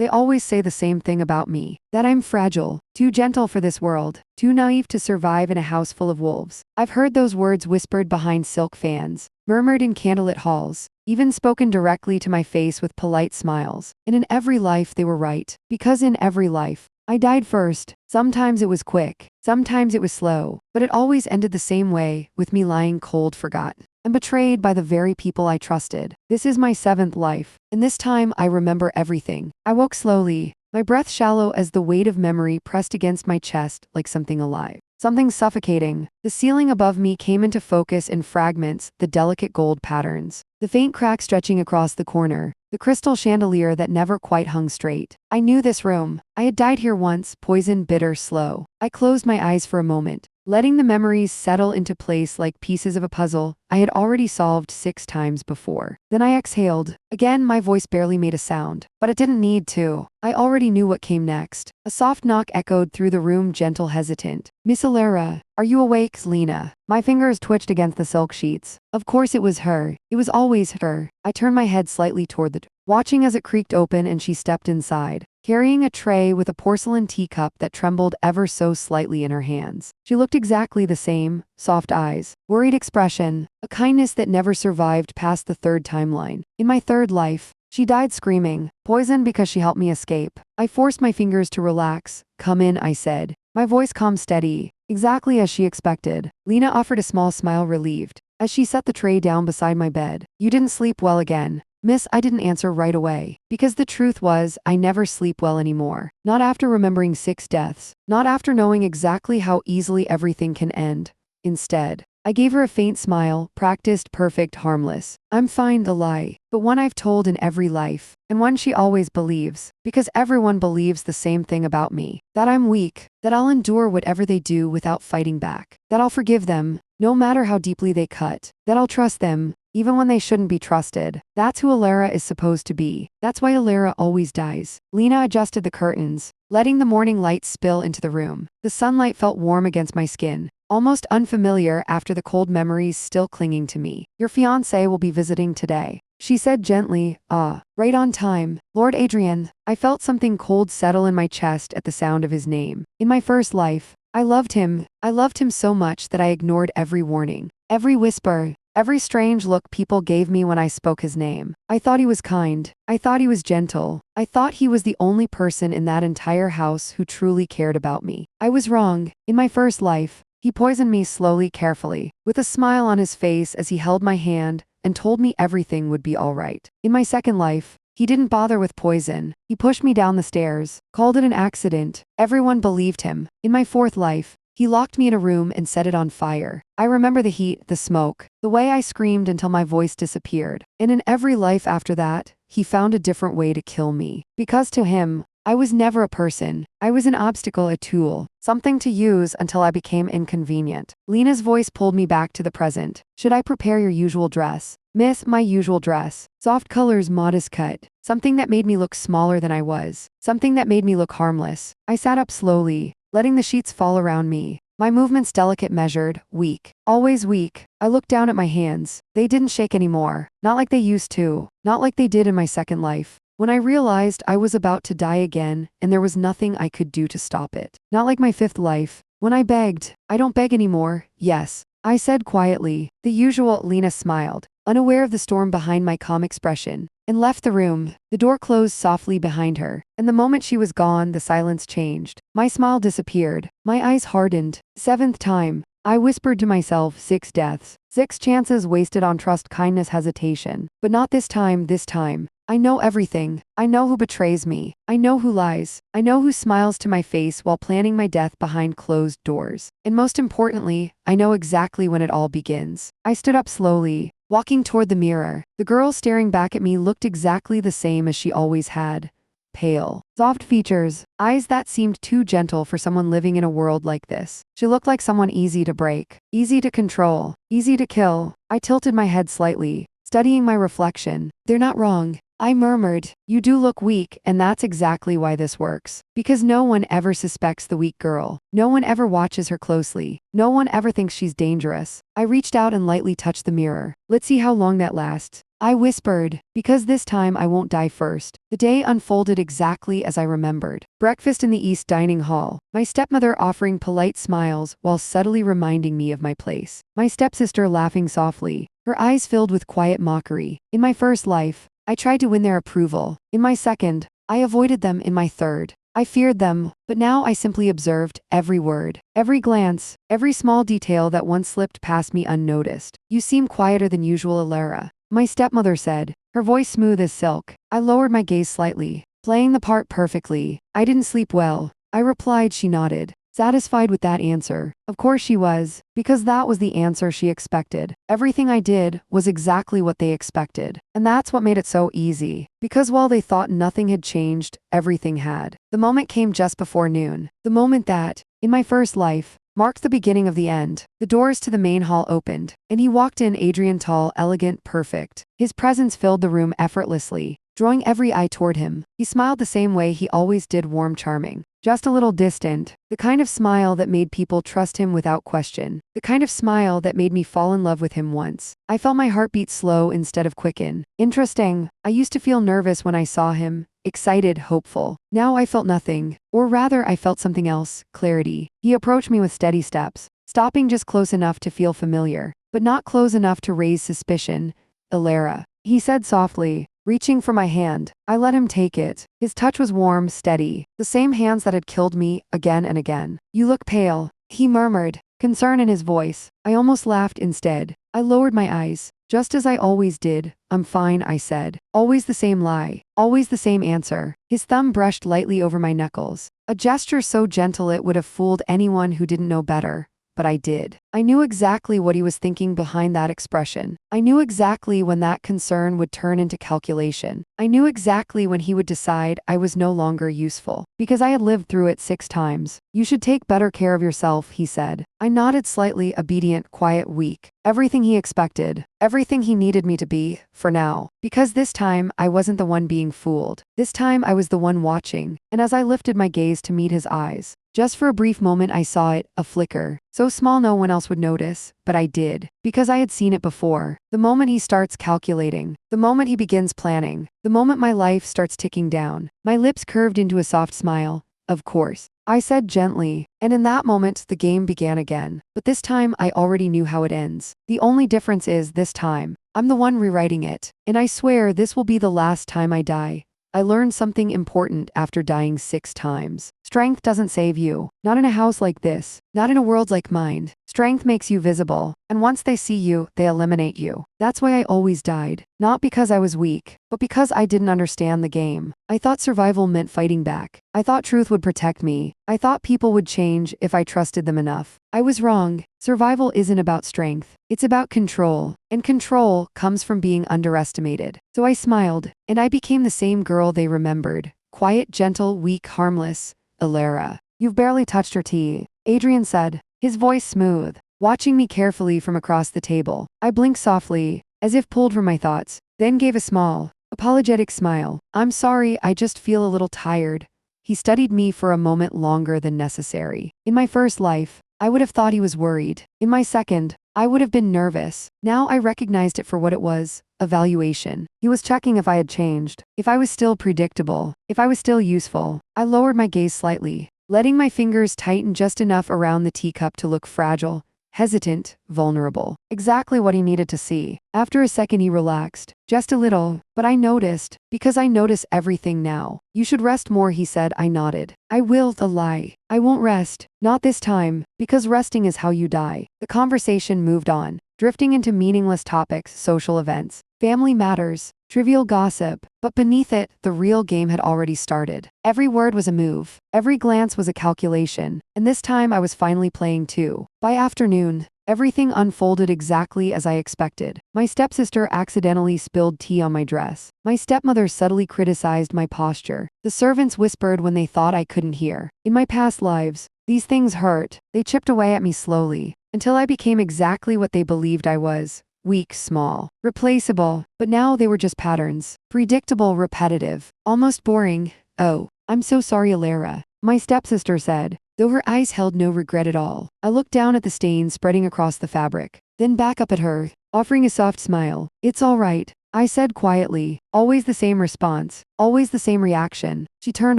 They always say the same thing about me, that I'm fragile, too gentle for this world, too naive to survive in a house full of wolves. I've heard those words whispered behind silk fans, murmured in candlelit halls, even spoken directly to my face with polite smiles. And in every life they were right, because in every life, I died first. Sometimes it was quick, sometimes it was slow, but it always ended the same way, with me lying cold forgotten and betrayed by the very people I trusted. This is my 7th life, and this time I remember everything. I woke slowly, my breath shallow as the weight of memory pressed against my chest like something alive. Something suffocating. The ceiling above me came into focus in fragments, the delicate gold patterns, the faint crack stretching across the corner, the crystal chandelier that never quite hung straight. I knew this room. I had died here once, poison, bitter, slow. I closed my eyes for a moment, letting the memories settle into place like pieces of a puzzle I had already solved 6 times before. Then I exhaled. Again, my voice barely made a sound, but it didn't need to. I already knew what came next. A soft knock echoed through the room, gentle, hesitant. "Miss Alara, are you awake?" Lena. My fingers twitched against the silk sheets. Of course it was her. It was always her. I turned my head slightly toward the door, watching as it creaked open and she stepped inside, carrying a tray with a porcelain teacup that trembled ever so slightly in her hands. She looked exactly the same, soft eyes, worried expression, a kindness that never survived past the 3rd timeline. In my 3rd life, she died screaming, poisoned because she helped me escape. I forced my fingers to relax. "Come in," I said, my voice calm, steady, exactly as she expected. Lena offered a small smile, relieved, as she set the tray down beside my bed. "You didn't sleep well again, Miss." I didn't answer right away, because the truth was, I never sleep well anymore. Not after remembering 6 deaths, not after knowing exactly how easily everything can end. Instead, I gave her a faint smile, practiced, perfect, harmless. "I'm fine," the lie, but one I've told in every life, and one she always believes, because everyone believes the same thing about me, that I'm weak, that I'll endure whatever they do without fighting back, that I'll forgive them, no matter how deeply they cut, that I'll trust them, even when they shouldn't be trusted. That's who Alara is supposed to be. That's why Alara always dies. Lena adjusted the curtains, letting the morning light spill into the room. The sunlight felt warm against my skin, almost unfamiliar after the cold memories still clinging to me. "Your fiancé will be visiting today," she said gently. "Ah, right on time. Lord Adrian." I felt something cold settle in my chest at the sound of his name. In my 1st life, I loved him. I loved him so much that I ignored every warning, every whisper, every strange look people gave me when I spoke his name. I thought he was kind. I thought he was gentle. I thought he was the only person in that entire house who truly cared about me. I was wrong. In my 1st life, he poisoned me slowly, carefully, with a smile on his face as he held my hand and told me everything would be all right. In my 2nd life, he didn't bother with poison. He pushed me down the stairs, called it an accident. Everyone believed him. In my 4th life, he locked me in a room and set it on fire. I remember the heat, the smoke, the way I screamed until my voice disappeared. And in every life after that, he found a different way to kill me. Because to him, I was never a person. I was an obstacle, a tool, something to use until I became inconvenient. Lena's voice pulled me back to the present. "Should I prepare your usual dress?" "Miss, my usual dress. Soft colors, modest cut. Something that made me look smaller than I was. Something that made me look harmless." I sat up slowly, letting the sheets fall around me. My movements delicate, measured, weak. Always weak. I looked down at my hands. They didn't shake anymore. Not like they used to. Not like they did in my 2nd life, when I realized I was about to die again and there was nothing I could do to stop it. Not like my 5th life, when I begged. "I don't beg anymore." "Yes," I said quietly. The usual. Lena smiled, unaware of the storm behind my calm expression, and left the room. The door closed softly behind her, and the moment she was gone, the silence changed. My smile disappeared. My eyes hardened. 7th time, I whispered to myself, 6 deaths, 6 chances wasted on trust, kindness, hesitation. But not this time. This time, I know everything. I know who betrays me. I know who lies. I know who smiles to my face while planning my death behind closed doors. And most importantly, I know exactly when it all begins. I stood up slowly, walking toward the mirror. The girl staring back at me looked exactly the same as she always had. Pale, soft features, eyes that seemed too gentle for someone living in a world like this. She looked like someone easy to break, easy to control, easy to kill. I tilted my head slightly, studying my reflection. "They're not wrong," I murmured. "You do look weak, and that's exactly why this works. Because no one ever suspects the weak girl. No one ever watches her closely. No one ever thinks she's dangerous." I reached out and lightly touched the mirror. "Let's see how long that lasts." I whispered, because this time I won't die first. The day unfolded exactly as I remembered. Breakfast in the East dining hall. My stepmother offering polite smiles while subtly reminding me of my place. My stepsister laughing softly, her eyes filled with quiet mockery. In my first life, I tried to win their approval. In my second, I avoided them. In my third, I feared them, but now I simply observed every word, every glance, every small detail that once slipped past me unnoticed. You seem quieter than usual, Alara, my stepmother said, her voice smooth as silk. I lowered my gaze slightly, playing the part perfectly. I didn't sleep well, I replied. She nodded, satisfied with that answer. Of course she was, because that was the answer she expected. Everything I did was exactly what they expected. And that's what made it so easy. Because while they thought nothing had changed, everything had. The moment came just before noon. The moment that, in my first life, marked the beginning of the end. The doors to the main hall opened, and he walked in, Adrian, tall, elegant, perfect. His presence filled the room effortlessly, drawing every eye toward him. He smiled the same way he always did, warm, charming. Just a little distant, the kind of smile that made people trust him without question, the kind of smile that made me fall in love with him once. I felt my heartbeat slow instead of quicken. Interesting, I used to feel nervous when I saw him, excited, hopeful. Now I felt nothing, or rather I felt something else, clarity. He approached me with steady steps, stopping just close enough to feel familiar, but not close enough to raise suspicion. Alara, he said softly, reaching for my hand. I let him take it. His touch was warm, steady, the same hands that had killed me again and again. You look pale, he murmured, concern in his voice. I almost laughed instead. I lowered my eyes, just as I always did. I'm fine, I said. Always the same lie, always the same answer. His thumb brushed lightly over my knuckles, a gesture so gentle it would have fooled anyone who didn't know better. But I did. I knew exactly what he was thinking behind that expression. I knew exactly when that concern would turn into calculation. I knew exactly when he would decide I was no longer useful, because I had lived through it 6 times. You should take better care of yourself, he said. I nodded slightly, obedient, quiet, weak. Everything he expected, everything he needed me to be, for now. Because this time, I wasn't the one being fooled. This time, I was the one watching. And as I lifted my gaze to meet his eyes, just for a brief moment I saw it, a flicker. So small no one else would notice, but I did. Because I had seen it before. The moment he starts calculating. The moment he begins planning. The moment my life starts ticking down. My lips curved into a soft smile. Of course, I said gently, and in that moment the game began again. But this time I already knew how it ends. The only difference is this time, I'm the one rewriting it. And I swear this will be the last time I die. I learned something important after dying 6 times. Strength doesn't save you. Not in a house like this. Not in a world like mine. Strength makes you visible. And once they see you, they eliminate you. That's why I always died. Not because I was weak, but because I didn't understand the game. I thought survival meant fighting back. I thought truth would protect me. I thought people would change if I trusted them enough. I was wrong. Survival isn't about strength. It's about control. And control comes from being underestimated. So I smiled, and I became the same girl they remembered. Quiet, gentle, weak, harmless. Alara. You've barely touched her tea, Adrian said, his voice smooth, watching me carefully from across the table. I blinked softly, as if pulled from my thoughts, then gave a small, apologetic smile. I'm sorry, I just feel a little tired. He studied me for a moment longer than necessary. In my first life, I would have thought he was worried. In my second, I would have been nervous. Now I recognized it for what it was, evaluation. He was checking if I had changed, if I was still predictable, if I was still useful. I lowered my gaze slightly, letting my fingers tighten just enough around the teacup to look fragile, hesitant, vulnerable. Exactly what he needed to see. After a second he relaxed, just a little, but I noticed, because I notice everything now. You should rest more, he said. I nodded. I will, the lie. I won't rest, not this time, because resting is how you die. The conversation moved on, drifting into meaningless topics, social events, family matters, trivial gossip, but beneath it, the real game had already started. Every word was a move, every glance was a calculation, and this time I was finally playing too. By afternoon, everything unfolded exactly as I expected. My stepsister accidentally spilled tea on my dress. My stepmother subtly criticized my posture. The servants whispered when they thought I couldn't hear. In my past lives, these things hurt. They chipped away at me slowly, until I became exactly what they believed I was. Weak, small, replaceable, but now they were just patterns. Predictable, repetitive, almost boring. Oh, I'm so sorry, Alara, my stepsister said, though her eyes held no regret at all. I looked down at the stains spreading across the fabric, then back up at her, offering a soft smile. It's all right. I said quietly. Always the same response. Always the same reaction. She turned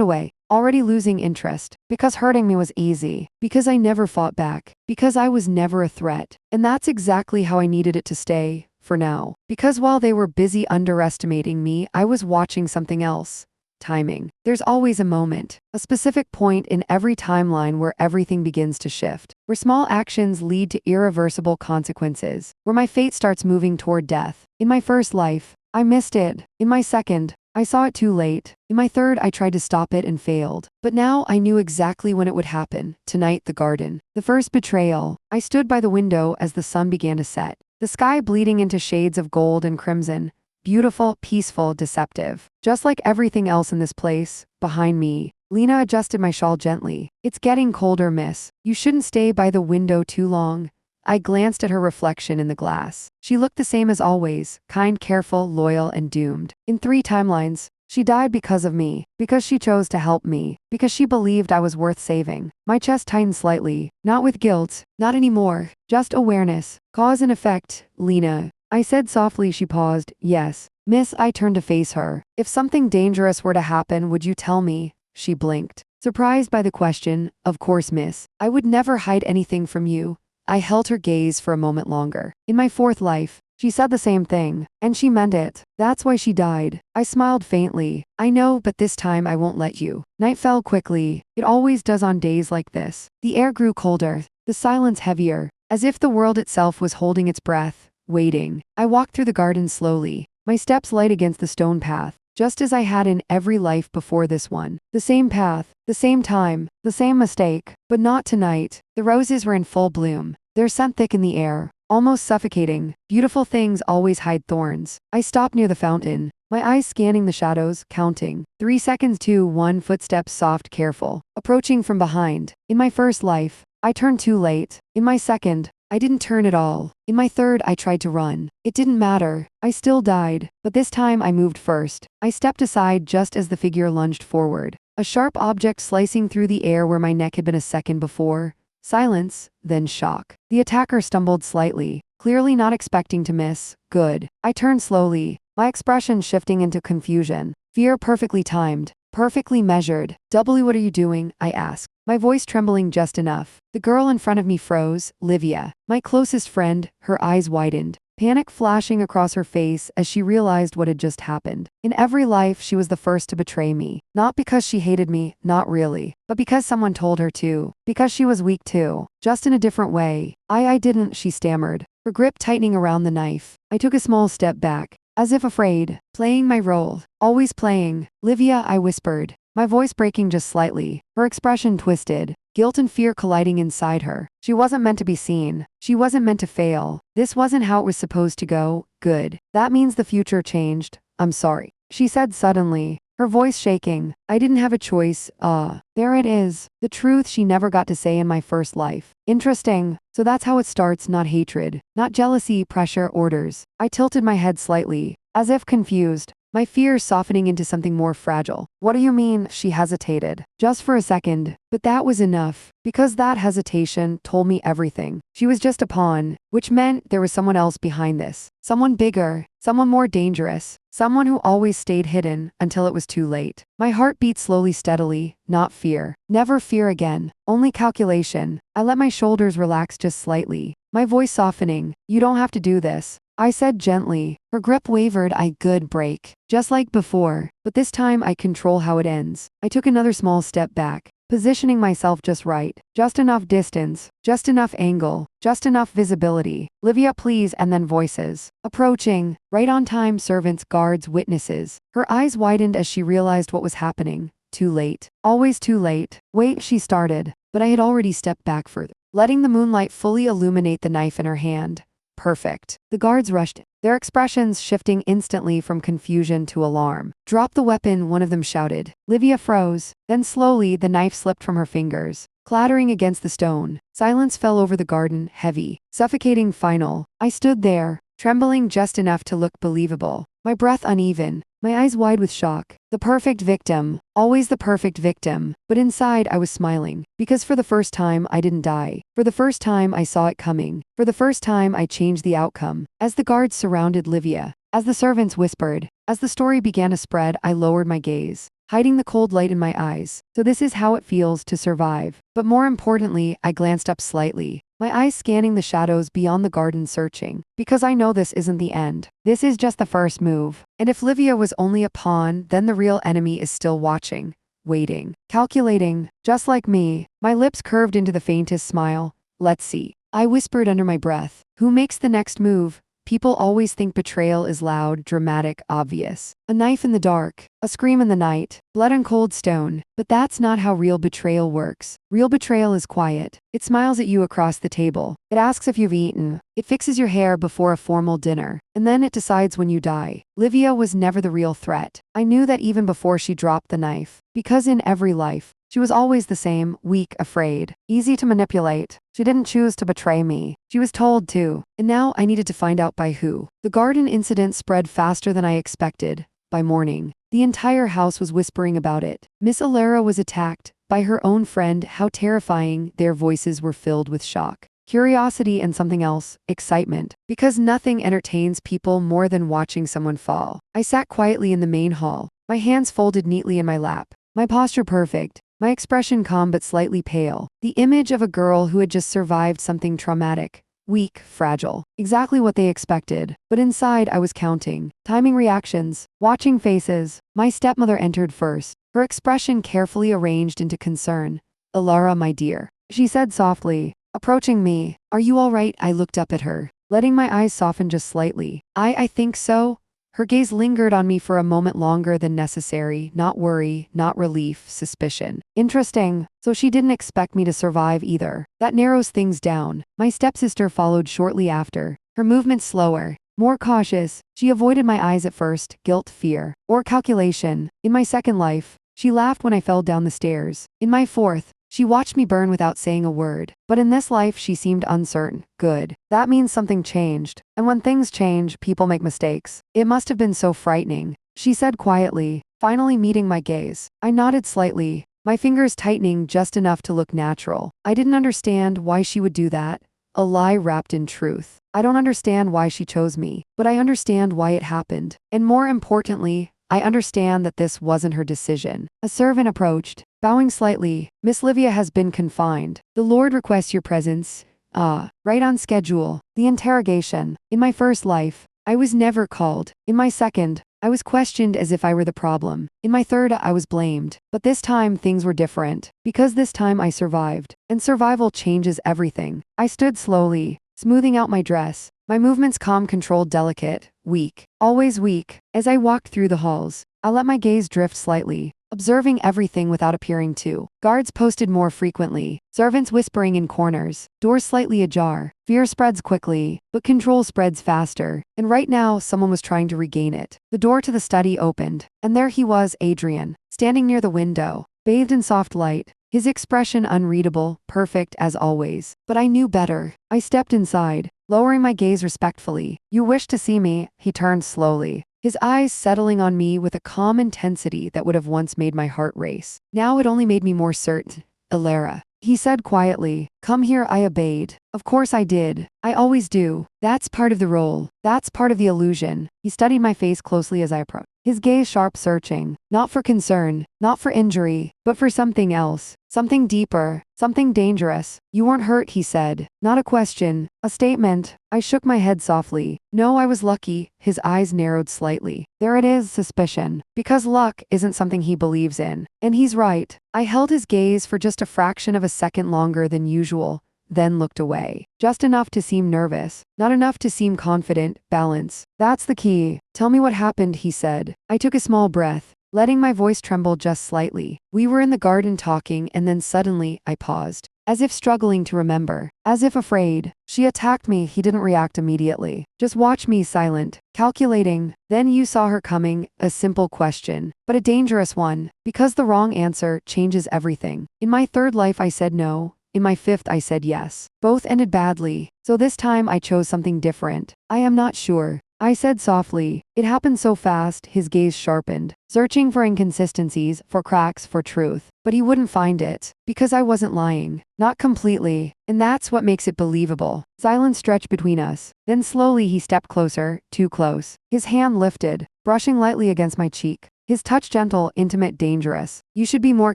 away, already losing interest. Because hurting me was easy. Because I never fought back. Because I was never a threat. And that's exactly how I needed it to stay, for now. Because while they were busy underestimating me, I was watching something else. Timing. There's always a moment, a specific point in every timeline where everything begins to shift, where small actions lead to irreversible consequences, where my fate starts moving toward death. In my first life, I missed it. In my second, I saw it too late. In my third, I tried to stop it and failed. But now I knew exactly when it would happen. Tonight, the garden. The first betrayal. I stood by the window as the sun began to set, the sky bleeding into shades of gold and crimson. Beautiful, peaceful, deceptive. Just like everything else in this place, behind me, Lena adjusted my shawl gently. It's getting colder, miss. You shouldn't stay by the window too long. I glanced at her reflection in the glass. She looked the same as always, kind, careful, loyal, and doomed. In 3 timelines, she died because of me, because she chose to help me, because she believed I was worth saving. My chest tightened slightly, not with guilt, not anymore, just awareness. Cause and effect, Lena. I said softly. She paused. Yes, miss. I turned to face her. If something dangerous were to happen, would you tell me? She blinked, surprised by the question. Of course, miss. I would never hide anything from you. I held her gaze for a moment longer. In my 4th life, she said the same thing, and she meant it. That's why she died. I smiled faintly. I know, but this time I won't let you. Night fell quickly. It always does on days like this. The air grew colder, the silence heavier, as if the world itself was holding its breath. Waiting. I walked through the garden slowly, my steps light against the stone path, just as I had in every life before this one. The same path, the same time, the same mistake, but not tonight. The roses were in full bloom, their scent thick in the air, almost suffocating. Beautiful things always hide thorns. I stopped near the fountain, my eyes scanning the shadows, counting. 3 seconds, 2, 1, footsteps soft, careful, approaching from behind. In my first life, I turned too late. In my second, I didn't turn at all. In my third, I tried to run. It didn't matter. I still died. But this time I moved first. I stepped aside just as the figure lunged forward. A sharp object slicing through the air where my neck had been a second before. Silence, then shock. The attacker stumbled slightly, clearly not expecting to miss. Good. I turned slowly, my expression shifting into confusion. Fear perfectly timed, perfectly measured. W, what are you doing? I asked, my voice trembling just enough. The girl in front of me froze. Livia, my closest friend. Her eyes widened, panic flashing across her face as she realized what had just happened. In every life, she was the first to betray me. Not because she hated me, not really, but because someone told her to. Because she was weak too, just in a different way. I didn't, she stammered, her grip tightening around the knife. I took a small step back, as if afraid, playing my role, always playing. Livia, I whispered, my voice breaking just slightly, her expression twisted, guilt and fear colliding inside her. She wasn't meant to be seen. She wasn't meant to fail. This wasn't how it was supposed to go. Good. That means the future changed. I'm sorry, she said suddenly, her voice shaking. I didn't have a choice. There it is. The truth she never got to say in my first life. Interesting. So that's how it starts, not hatred, not jealousy, pressure, orders. I tilted my head slightly, as if confused, my fear softening into something more fragile. What do you mean? She hesitated, just for a second, but that was enough, because that hesitation told me everything. She was just a pawn, which meant there was someone else behind this. Someone bigger, someone more dangerous, someone who always stayed hidden until it was too late. My heart beat slowly, steadily, not fear. Never fear again, only calculation. I let my shoulders relax just slightly, my voice softening. You don't have to do this, I said gently. Her grip wavered. Good break. Just like before, but this time I control how it ends. I took another small step back, positioning myself just right, just enough distance, just enough angle, just enough visibility. Livia, please, and then voices. Approaching, right on time, servants, guards, witnesses. Her eyes widened as she realized what was happening. Too late. Always too late. Wait, she started, but I had already stepped back further, letting the moonlight fully illuminate the knife in her hand. Perfect. The guards rushed, their expressions shifting instantly from confusion to alarm. Drop the weapon, one of them shouted. Livia froze. Then slowly the knife slipped from her fingers, clattering against the stone. Silence fell over the garden, heavy, suffocating, final. I stood there, trembling just enough to look believable, my breath uneven, my eyes wide with shock. The perfect victim, always the perfect victim. But inside I was smiling, because for the first time I didn't die. For the first time I saw it coming. For the first time I changed the outcome. As the guards surrounded Livia, As the servants whispered, as the story began to spread, I lowered my gaze, hiding the cold light in my eyes. So this is how it feels to survive. But more importantly, I glanced up slightly, my eyes scanning the shadows beyond the garden, searching. Because I know this isn't the end. This is just the first move. And if Livia was only a pawn, then the real enemy is still watching, waiting, calculating, just like me. My lips curved into the faintest smile. Let's see. I whispered under my breath. Who makes the next move? People always think betrayal is loud, dramatic, obvious. A knife in the dark, a scream in the night, blood on cold stone. But that's not how real betrayal works. Real betrayal is quiet. It smiles at you across the table. It asks if you've eaten. It fixes your hair before a formal dinner. And then it decides when you die. Livia was never the real threat. I knew that even before she dropped the knife. Because in every life, she was always the same, weak, afraid, easy to manipulate. She didn't choose to betray me. She was told to. And now I needed to find out by who. The garden incident spread faster than I expected. By morning, the entire house was whispering about it. Miss Alara was attacked by her own friend. How terrifying. Their voices were filled with shock, curiosity, and something else, excitement. Because nothing entertains people more than watching someone fall. I sat quietly in the main hall, my hands folded neatly in my lap, my posture perfect. My expression calm but slightly pale. The image of a girl who had just survived something traumatic. Weak, fragile. Exactly what they expected. But inside I was counting, timing reactions, watching faces. My stepmother entered first, her expression carefully arranged into concern. Alara, my dear, she said softly, approaching me. Are you all right? I looked up at her, letting my eyes soften just slightly. I think so. Her gaze lingered on me for a moment longer than necessary. Not worry, not relief, suspicion. Interesting. So she didn't expect me to survive either. That narrows things down. My stepsister followed shortly after, her movements slower, more cautious. She avoided my eyes at first, guilt, fear, or calculation. In my second life, she laughed when I fell down the stairs. In my fourth, she watched me burn without saying a word. But in this life she seemed uncertain. Good. That means something changed. And when things change, people make mistakes. It must have been so frightening, she said quietly, finally meeting my gaze. I nodded slightly, my fingers tightening just enough to look natural. I didn't understand why she would do that. A lie wrapped in truth. I don't understand why she chose me, but I understand why it happened. And more importantly, I understand that this wasn't her decision. A servant approached, bowing slightly. Miss Livia has been confined. The Lord requests your presence. Right on schedule. The interrogation. In my first life, I was never called. In my second, I was questioned as if I were the problem. In my third, I was blamed. But this time things were different. Because this time I survived. And survival changes everything. I stood slowly, smoothing out my dress. My movements calm, controlled, delicate, weak. Always weak. As I walked through the halls, I let my gaze drift slightly, observing everything without appearing to. Guards posted more frequently, servants whispering in corners, doors slightly ajar. Fear spreads quickly, but control spreads faster. And right now, someone was trying to regain it. The door to the study opened, and there he was, Adrian, standing near the window, bathed in soft light. His expression unreadable, perfect as always. But I knew better. I stepped inside, lowering my gaze respectfully. You wish to see me? He turned slowly, his eyes settling on me with a calm intensity that would have once made my heart race. Now it only made me more certain. Alara, he said quietly. Come here. I obeyed. Of course I did. I always do. That's part of the role. That's part of the illusion. He studied my face closely as I approached, his gaze sharp, searching, not for concern, not for injury, but for something else, something deeper, something dangerous. You weren't hurt, he said. Not a question, a statement. I shook my head softly. No, I was lucky. His eyes narrowed slightly. There it is, suspicion. Because luck isn't something he believes in. And he's right. I held his gaze for just a fraction of a second longer than usual, then looked away. Just enough to seem nervous, not enough to seem confident. Balance. That's the key. Tell me what happened, he said. I took a small breath, letting my voice tremble just slightly. We were in the garden talking, and then suddenly I paused, as if struggling to remember, as if afraid. She attacked me. He didn't react immediately. Just watch me, silent, calculating. Then you saw her coming. A simple question, but a dangerous one, because the wrong answer changes everything. In my third life I said no. In my fifth I said yes. Both ended badly. So this time I chose something different. I am not sure. I said softly. It happened so fast, his gaze sharpened, searching for inconsistencies, for cracks, for truth. But he wouldn't find it. Because I wasn't lying. Not completely. And that's what makes it believable. Silence stretched between us. Then slowly he stepped closer, too close. His hand lifted, brushing lightly against my cheek. His touch gentle, intimate, dangerous. You should be more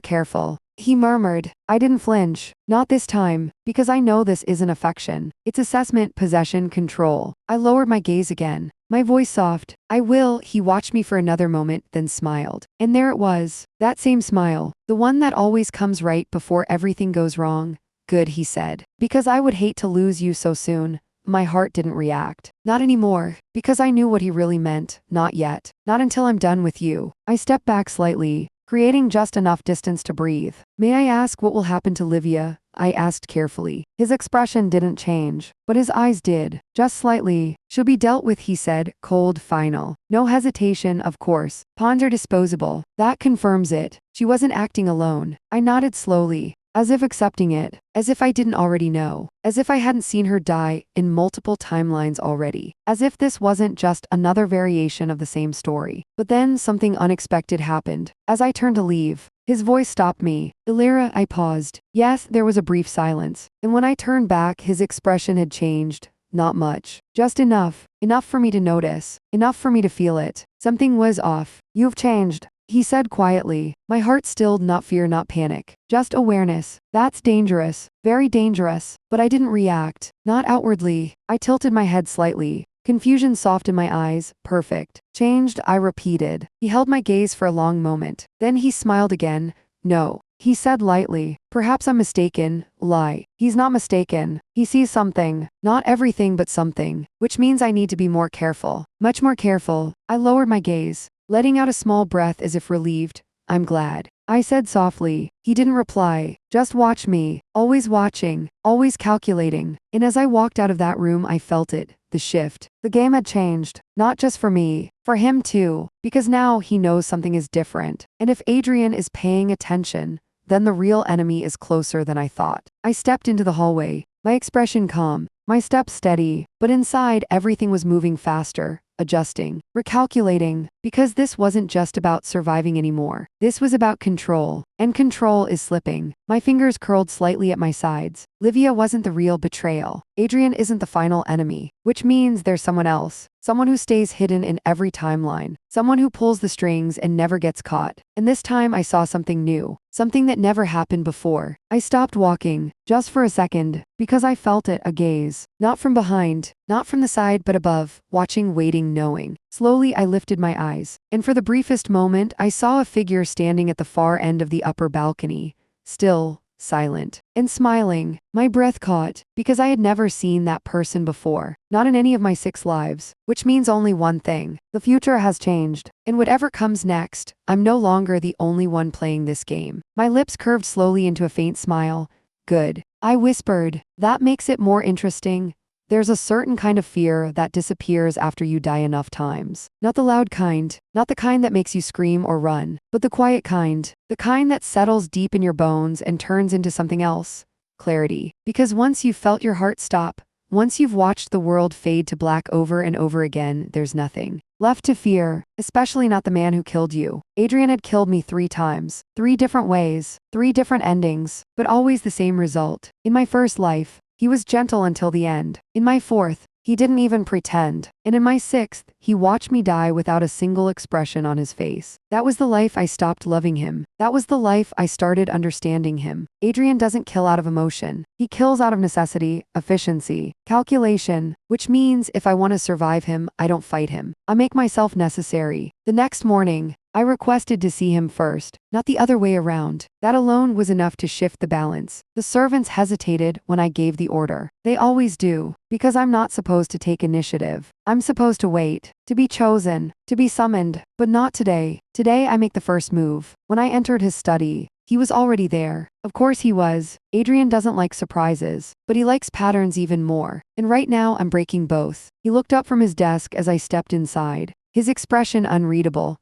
careful, he murmured. I didn't flinch. Not this time, because I know this isn't affection. It's assessment, possession, control. I lowered my gaze again. My voice soft. I will. He watched me for another moment, then smiled. And there it was. That same smile. The one that always comes right before everything goes wrong. Good, he said. Because I would hate to lose you so soon. My heart didn't react. Not anymore. Because I knew what he really meant. Not yet. Not until I'm done with you. I stepped back slightly, creating just enough distance to breathe. May I ask what will happen to Livia? I asked carefully. His expression didn't change, but his eyes did. Just slightly. She'll be dealt with, he said, cold, final. No hesitation, of course. Pawns are disposable. That confirms it. She wasn't acting alone. I nodded slowly, as if accepting it, as if I didn't already know, as if I hadn't seen her die in multiple timelines already, as if this wasn't just another variation of the same story. But then something unexpected happened. As I turned to leave, his voice stopped me. Illyria, I paused. Yes, there was a brief silence. And when I turned back, his expression had changed. Not much. Just enough. Enough for me to notice. Enough for me to feel it. Something was off. You've changed, he said quietly. My heart stilled, not fear, not panic. Just awareness. That's dangerous. Very dangerous. But I didn't react. Not outwardly. I tilted my head slightly. Confusion soft in my eyes. Perfect. Changed, I repeated. He held my gaze for a long moment. Then he smiled again. No, he said lightly. Perhaps I'm mistaken. Lie. He's not mistaken. He sees something. Not everything, but something. Which means I need to be more careful. Much more careful. I lowered my gaze, letting out a small breath as if relieved. I'm glad, I said softly. He didn't reply. Just watch me. Always watching. Always calculating. And as I walked out of that room, I felt it. The shift. The game had changed. Not just for me. For him too. Because now he knows something is different. And if Adrian is paying attention, then the real enemy is closer than I thought. I stepped into the hallway. My expression calm. My steps steady. But inside, everything was moving faster. Adjusting, recalculating, because this wasn't just about surviving anymore. This was about control, and control is slipping. My fingers curled slightly at my sides. Livia wasn't the real betrayal. Adrian isn't the final enemy, which means there's someone else. Someone who stays hidden in every timeline. Someone who pulls the strings and never gets caught. And this time I saw something new. Something that never happened before. I stopped walking, just for a second, because I felt it, a gaze. Not from behind, not from the side, but above, watching, waiting, knowing. Slowly I lifted my eyes, and for the briefest moment I saw a figure standing at the far end of the upper balcony. Still, silent, and smiling. My breath caught, because I had never seen that person before. Not in any of my 6 lives. Which means only one thing. The future has changed. And whatever comes next, I'm no longer the only one playing this game. My lips curved slowly into a faint smile. Good, I whispered. That makes it more interesting. There's a certain kind of fear that disappears after you die enough times. Not the loud kind, not the kind that makes you scream or run, but the quiet kind. The kind that settles deep in your bones and turns into something else. Clarity. Because once you've felt your heart stop, once you've watched the world fade to black over and over again, there's nothing left to fear, especially not the man who killed you. Adrian had killed me 3 times, 3 different ways, 3 different endings, but always the same result. In my first life, he was gentle until the end. In my 4th, he didn't even pretend. And in my 6th, he watched me die without a single expression on his face. That was the life I stopped loving him. That was the life I started understanding him. Adrian doesn't kill out of emotion. He kills out of necessity, efficiency, calculation, which means if I want to survive him, I don't fight him. I make myself necessary. The next morning, I requested to see him first, not the other way around. That alone was enough to shift the balance. The servants hesitated when I gave the order. They always do, because I'm not supposed to take initiative. I'm supposed to wait, to be chosen, to be summoned, but not today. Today I make the first move. When I entered his study, he was already there. Of course he was. Adrian doesn't like surprises, but he likes patterns even more. And right now I'm breaking both. He looked up from his desk as I stepped inside, his expression unreadable.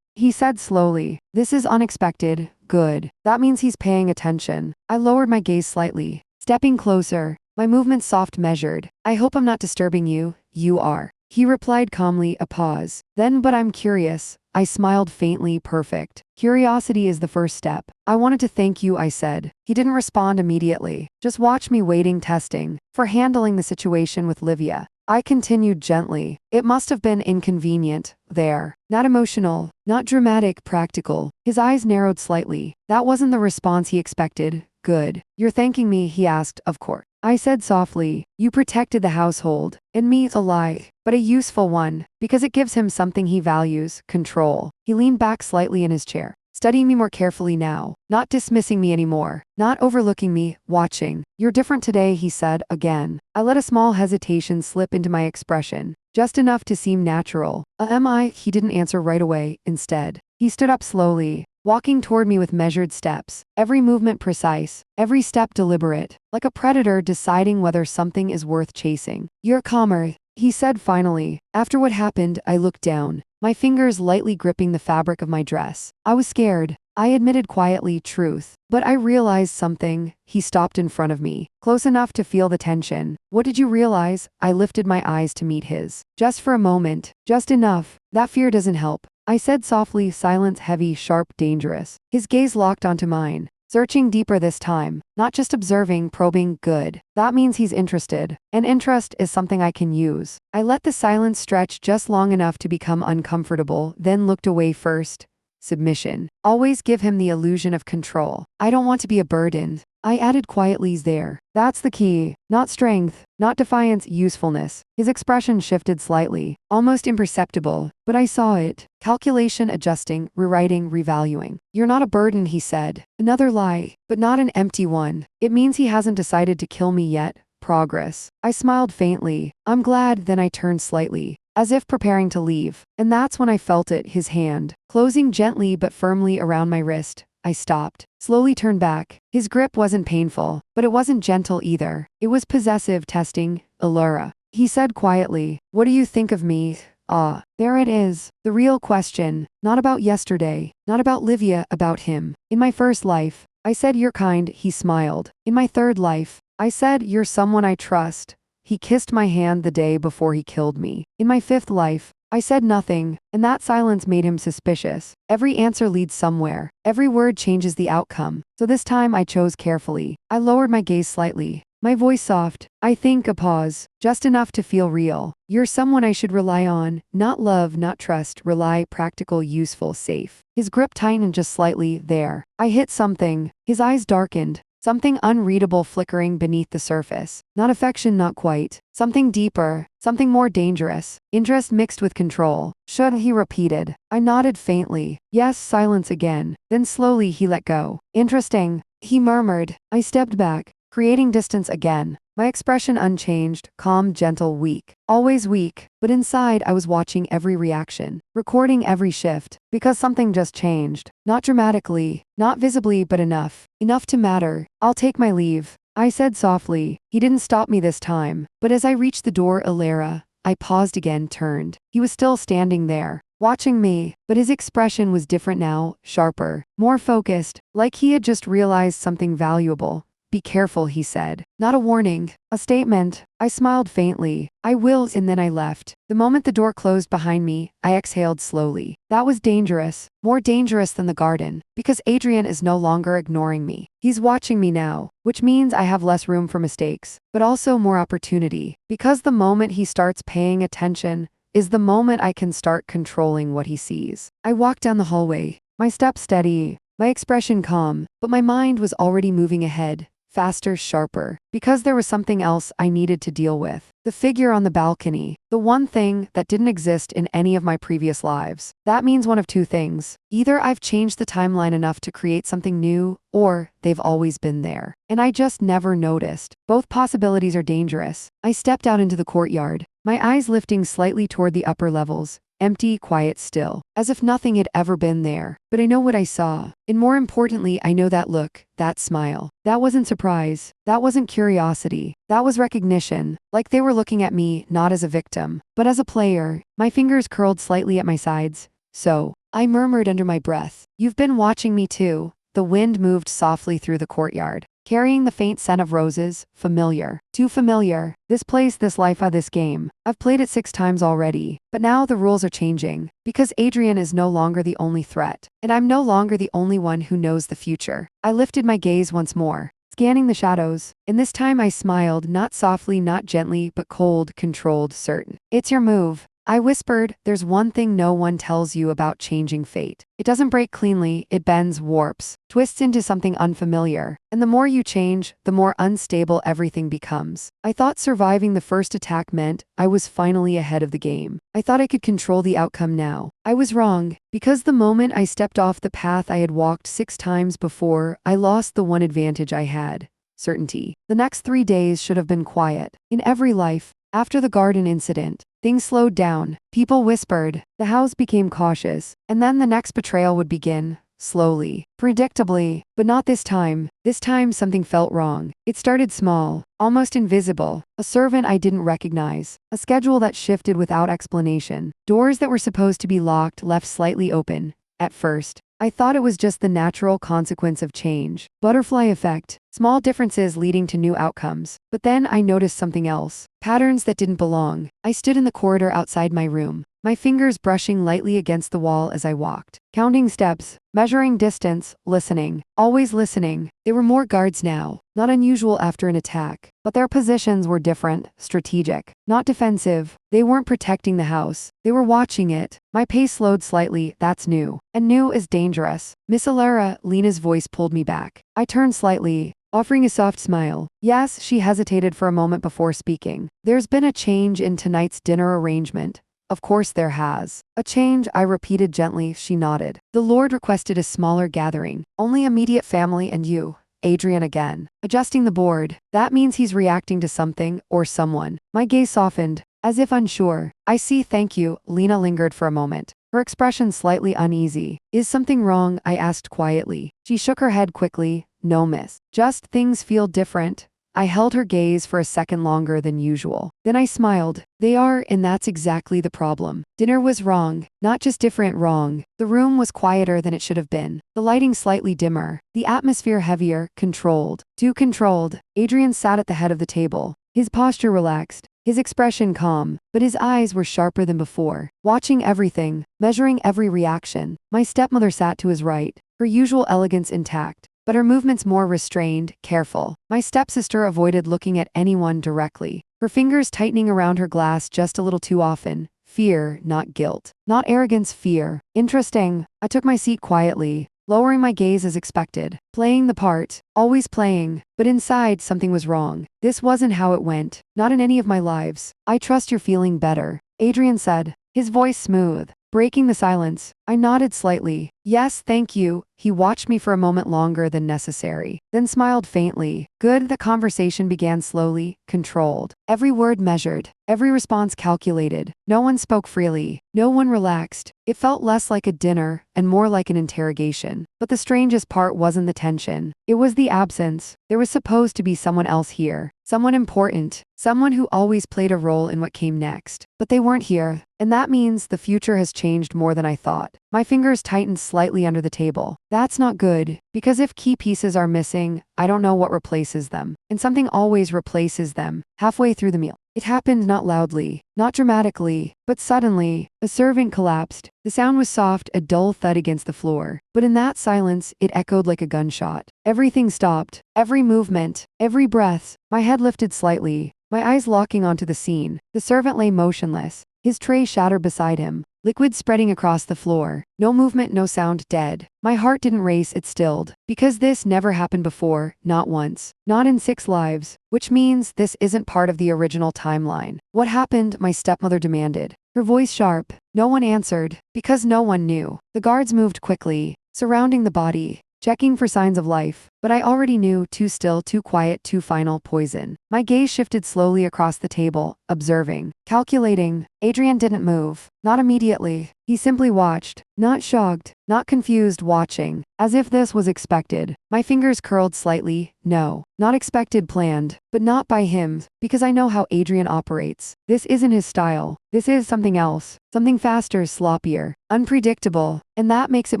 He said slowly, "This is unexpected. Good. That means he's paying attention." I lowered my gaze slightly, stepping closer, my movements soft, measured. "I hope I'm not disturbing you." "You are." He replied calmly, a pause. Then, but I'm curious. I smiled faintly. Perfect. Curiosity is the first step. I wanted to thank you, I said. He didn't respond immediately. Just watch me waiting, testing, for handling the situation with Livia. I continued gently. It must have been inconvenient, there. Not emotional, not dramatic, practical. His eyes narrowed slightly. That wasn't the response he expected. Good. You're thanking me, he asked, of course. I said softly, you protected the household. And me, a lie, but a useful one, because it gives him something he values, control. He leaned back slightly in his chair, studying me more carefully now, not dismissing me anymore, not overlooking me, watching. You're different today, he said, again. I let a small hesitation slip into my expression, just enough to seem natural. Am I? He didn't answer right away. Instead, he stood up slowly, walking toward me with measured steps, every movement precise, every step deliberate, like a predator deciding whether something is worth chasing. You're calmer, he said finally. After what happened, I looked down, my fingers lightly gripping the fabric of my dress. I was scared. I admitted quietly, truth. But I realized something. He stopped in front of me, close enough to feel the tension. What did you realize? I lifted my eyes to meet his. Just for a moment. Just enough. That fear doesn't help, I said softly, silence heavy, sharp, dangerous. His gaze locked onto mine, searching deeper this time, not just observing, probing. Good. That means he's interested. And interest is something I can use. I let the silence stretch just long enough to become uncomfortable, then looked away first. Submission. Always give him the illusion of control. I don't want to be a burden. I added quietly there. That's the key. Not strength, not defiance, usefulness. His expression shifted slightly, almost imperceptible, but I saw it. Calculation, adjusting, rewriting, revaluing. You're not a burden, he said. Another lie, but not an empty one. It means he hasn't decided to kill me yet. Progress. I smiled faintly. I'm glad. Then I turned slightly, as if preparing to leave. And that's when I felt it, his hand, closing gently but firmly around my wrist. I stopped, slowly turned back. His grip wasn't painful, but it wasn't gentle either. It was possessive, testing. Allura. He said quietly, what do you think of me? Ah, there it is. The real question. Not about yesterday, not about Livia, about him. In my first life, I said you're kind, he smiled. In my third life, I said you're someone I trust. He kissed my hand the day before he killed me. In my fifth life, I said nothing, and that silence made him suspicious. Every answer leads somewhere. Every word changes the outcome. So this time I chose carefully. I lowered my gaze slightly, my voice soft. I think, a pause, just enough to feel real. You're someone I should rely on, not love, not trust, rely, practical, useful, safe. His grip tightened just slightly, there. I hit something. His eyes darkened. Something unreadable flickering beneath the surface. Not affection, not quite. Something deeper, something more dangerous. Interest mixed with control. Should, he repeated. I nodded faintly. Yes, silence again. Then slowly he let go. Interesting, he murmured. I stepped back, creating distance again. My expression unchanged, calm, gentle, weak. Always weak, but inside I was watching every reaction, recording every shift, because something just changed. Not dramatically, not visibly, but enough. Enough to matter. I'll take my leave, I said softly. He didn't stop me this time, but as I reached the door, Allura, I paused again, turned. He was still standing there, watching me, but his expression was different now, sharper, more focused, like he had just realized something valuable. Be careful, he said. Not a warning, a statement. I smiled faintly. I will, and then I left. The moment the door closed behind me, I exhaled slowly. That was dangerous, more dangerous than the garden, because Adrian is no longer ignoring me. He's watching me now, which means I have less room for mistakes, but also more opportunity, because the moment he starts paying attention is the moment I can start controlling what he sees. I walked down the hallway, my steps steady, my expression calm, but my mind was already moving ahead. Faster, sharper, because there was something else I needed to deal with. The figure on the balcony, the one thing that didn't exist in any of my previous lives. That means one of two things. Either I've changed the timeline enough to create something new, or they've always been there, and I just never noticed. Both possibilities are dangerous. I stepped out into the courtyard, my eyes lifting slightly toward the upper levels. Empty, quiet, still, as if nothing had ever been there. But I know what I saw. And more importantly, I know that look, that smile. That wasn't surprise. That wasn't curiosity. That was recognition. Like they were looking at me, not as a victim, but as a player. My fingers curled slightly at my sides. So, I murmured under my breath, you've been watching me too. The wind moved softly through the courtyard, carrying the faint scent of roses. Familiar. Too familiar. This place, this life, this game. I've played it 6 times already. But now the rules are changing. Because Adrian is no longer the only threat. And I'm no longer the only one who knows the future. I lifted my gaze once more, scanning the shadows, and this time I smiled, not softly, not gently, but cold, controlled, certain. It's your move. I whispered, there's one thing no one tells you about changing fate. It doesn't break cleanly, it bends, warps, twists into something unfamiliar. And the more you change, the more unstable everything becomes. I thought surviving the first attack meant I was finally ahead of the game. I thought I could control the outcome now. I was wrong, because the moment I stepped off the path I had walked 6 times before, I lost the one advantage I had: certainty. The next 3 days should have been quiet. In every life, after the garden incident, things slowed down. People whispered. The house became cautious. And then the next betrayal would begin. Slowly. Predictably. But not this time. This time something felt wrong. It started small. Almost invisible. A servant I didn't recognize. A schedule that shifted without explanation. Doors that were supposed to be locked left slightly open. At first, I thought it was just the natural consequence of change. Butterfly effect. Small differences leading to new outcomes. But then I noticed something else. Patterns that didn't belong. I stood in the corridor outside my room, my fingers brushing lightly against the wall as I walked. Counting steps, measuring distance, listening. Always listening. There were more guards now. Not unusual after an attack. But their positions were different, strategic. Not defensive. They weren't protecting the house. They were watching it. My pace slowed slightly. That's new. And new is dangerous. Miss Alara, Lena's voice pulled me back. I turned slightly, offering a soft smile. Yes, she hesitated for a moment before speaking. There's been a change in tonight's dinner arrangement. Of course there has. A change, I repeated gently. She nodded. The Lord requested a smaller gathering. Only immediate family and you. Adrian again. Adjusting the board. That means he's reacting to something, or someone. My gaze softened, as if unsure. I see, thank you. Lena lingered for a moment, her expression slightly uneasy. Is something wrong? I asked quietly. She shook her head quickly. No, miss. Just things feel different. I held her gaze for a second longer than usual. Then I smiled. They are, and that's exactly the problem. Dinner was wrong. Not just different, wrong. The room was quieter than it should have been. The lighting slightly dimmer. The atmosphere heavier, controlled. Too controlled. Adrian sat at the head of the table. His posture relaxed. His expression calm, but his eyes were sharper than before, watching everything, measuring every reaction. My stepmother sat to his right, her usual elegance intact, but her movements more restrained, careful. My stepsister avoided looking at anyone directly, her fingers tightening around her glass just a little too often. Fear, not guilt. Not arrogance, fear. Interesting. I took my seat quietly, lowering my gaze as expected. Playing the part. Always playing. But inside, something was wrong. This wasn't how it went. Not in any of my lives. I trust you're feeling better, Adrian said, his voice smooth, breaking the silence. I nodded slightly. Yes, thank you. He watched me for a moment longer than necessary, then smiled faintly. Good. The conversation began slowly, controlled. Every word measured, every response calculated. No one spoke freely. No one relaxed. It felt less like a dinner and more like an interrogation. But the strangest part wasn't the tension. It was the absence. There was supposed to be someone else here. Someone important. Someone who always played a role in what came next. But they weren't here. And that means the future has changed more than I thought. My fingers tightened slightly under the table. That's not good, because if key pieces are missing, I don't know what replaces them. And something always replaces them, halfway through the meal. It happened not loudly, not dramatically, but suddenly. A servant collapsed. The sound was soft, a dull thud against the floor. But in that silence, it echoed like a gunshot. Everything stopped. Every movement, every breath. My head lifted slightly, my eyes locking onto the scene. The servant lay motionless, his tray shattered beside him, liquid spreading across the floor. No movement, no sound, dead. My heart didn't race, it stilled. Because this never happened before, not once. Not in 6 lives. Which means this isn't part of the original timeline. What happened? My stepmother demanded, her voice sharp. No one answered, because no one knew. The guards moved quickly, surrounding the body, checking for signs of life. But I already knew: too still, too quiet, too final, poison. My gaze shifted slowly across the table, observing, calculating. Adrian didn't move. Not immediately. He simply watched, not shocked, not confused, watching, as if this was expected. My fingers curled slightly. No, not expected, planned, but not by him, because I know how Adrian operates. This isn't his style. This is something else. Something faster, sloppier, unpredictable, and that makes it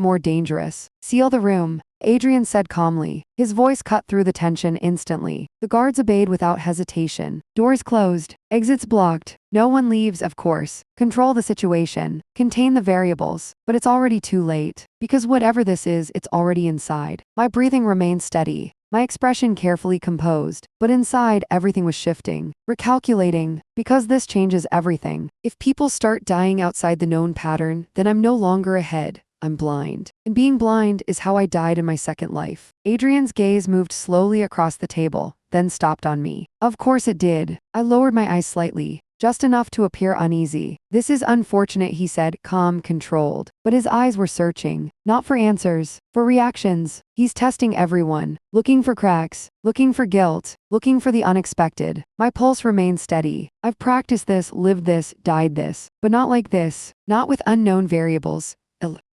more dangerous. Seal the room, Adrian said calmly. His voice cut through the tension instantly. The guards obeyed without hesitation. Doors closed. Exits blocked. No one leaves, of course. Control the situation. Contain the variables. But it's already too late. Because whatever this is, it's already inside. My breathing remained steady. My expression carefully composed, but inside everything was shifting, recalculating, because this changes everything. If people start dying outside the known pattern, then I'm no longer ahead. I'm blind. And being blind is how I died in my second life. Adrian's gaze moved slowly across the table, then stopped on me. Of course it did. I lowered my eyes slightly, just enough to appear uneasy. This is unfortunate, he said, calm, controlled. But his eyes were searching, not for answers, for reactions. He's testing everyone, looking for cracks, looking for guilt, looking for the unexpected. My pulse remained steady. I've practiced this, lived this, died this, but not like this, not with unknown variables.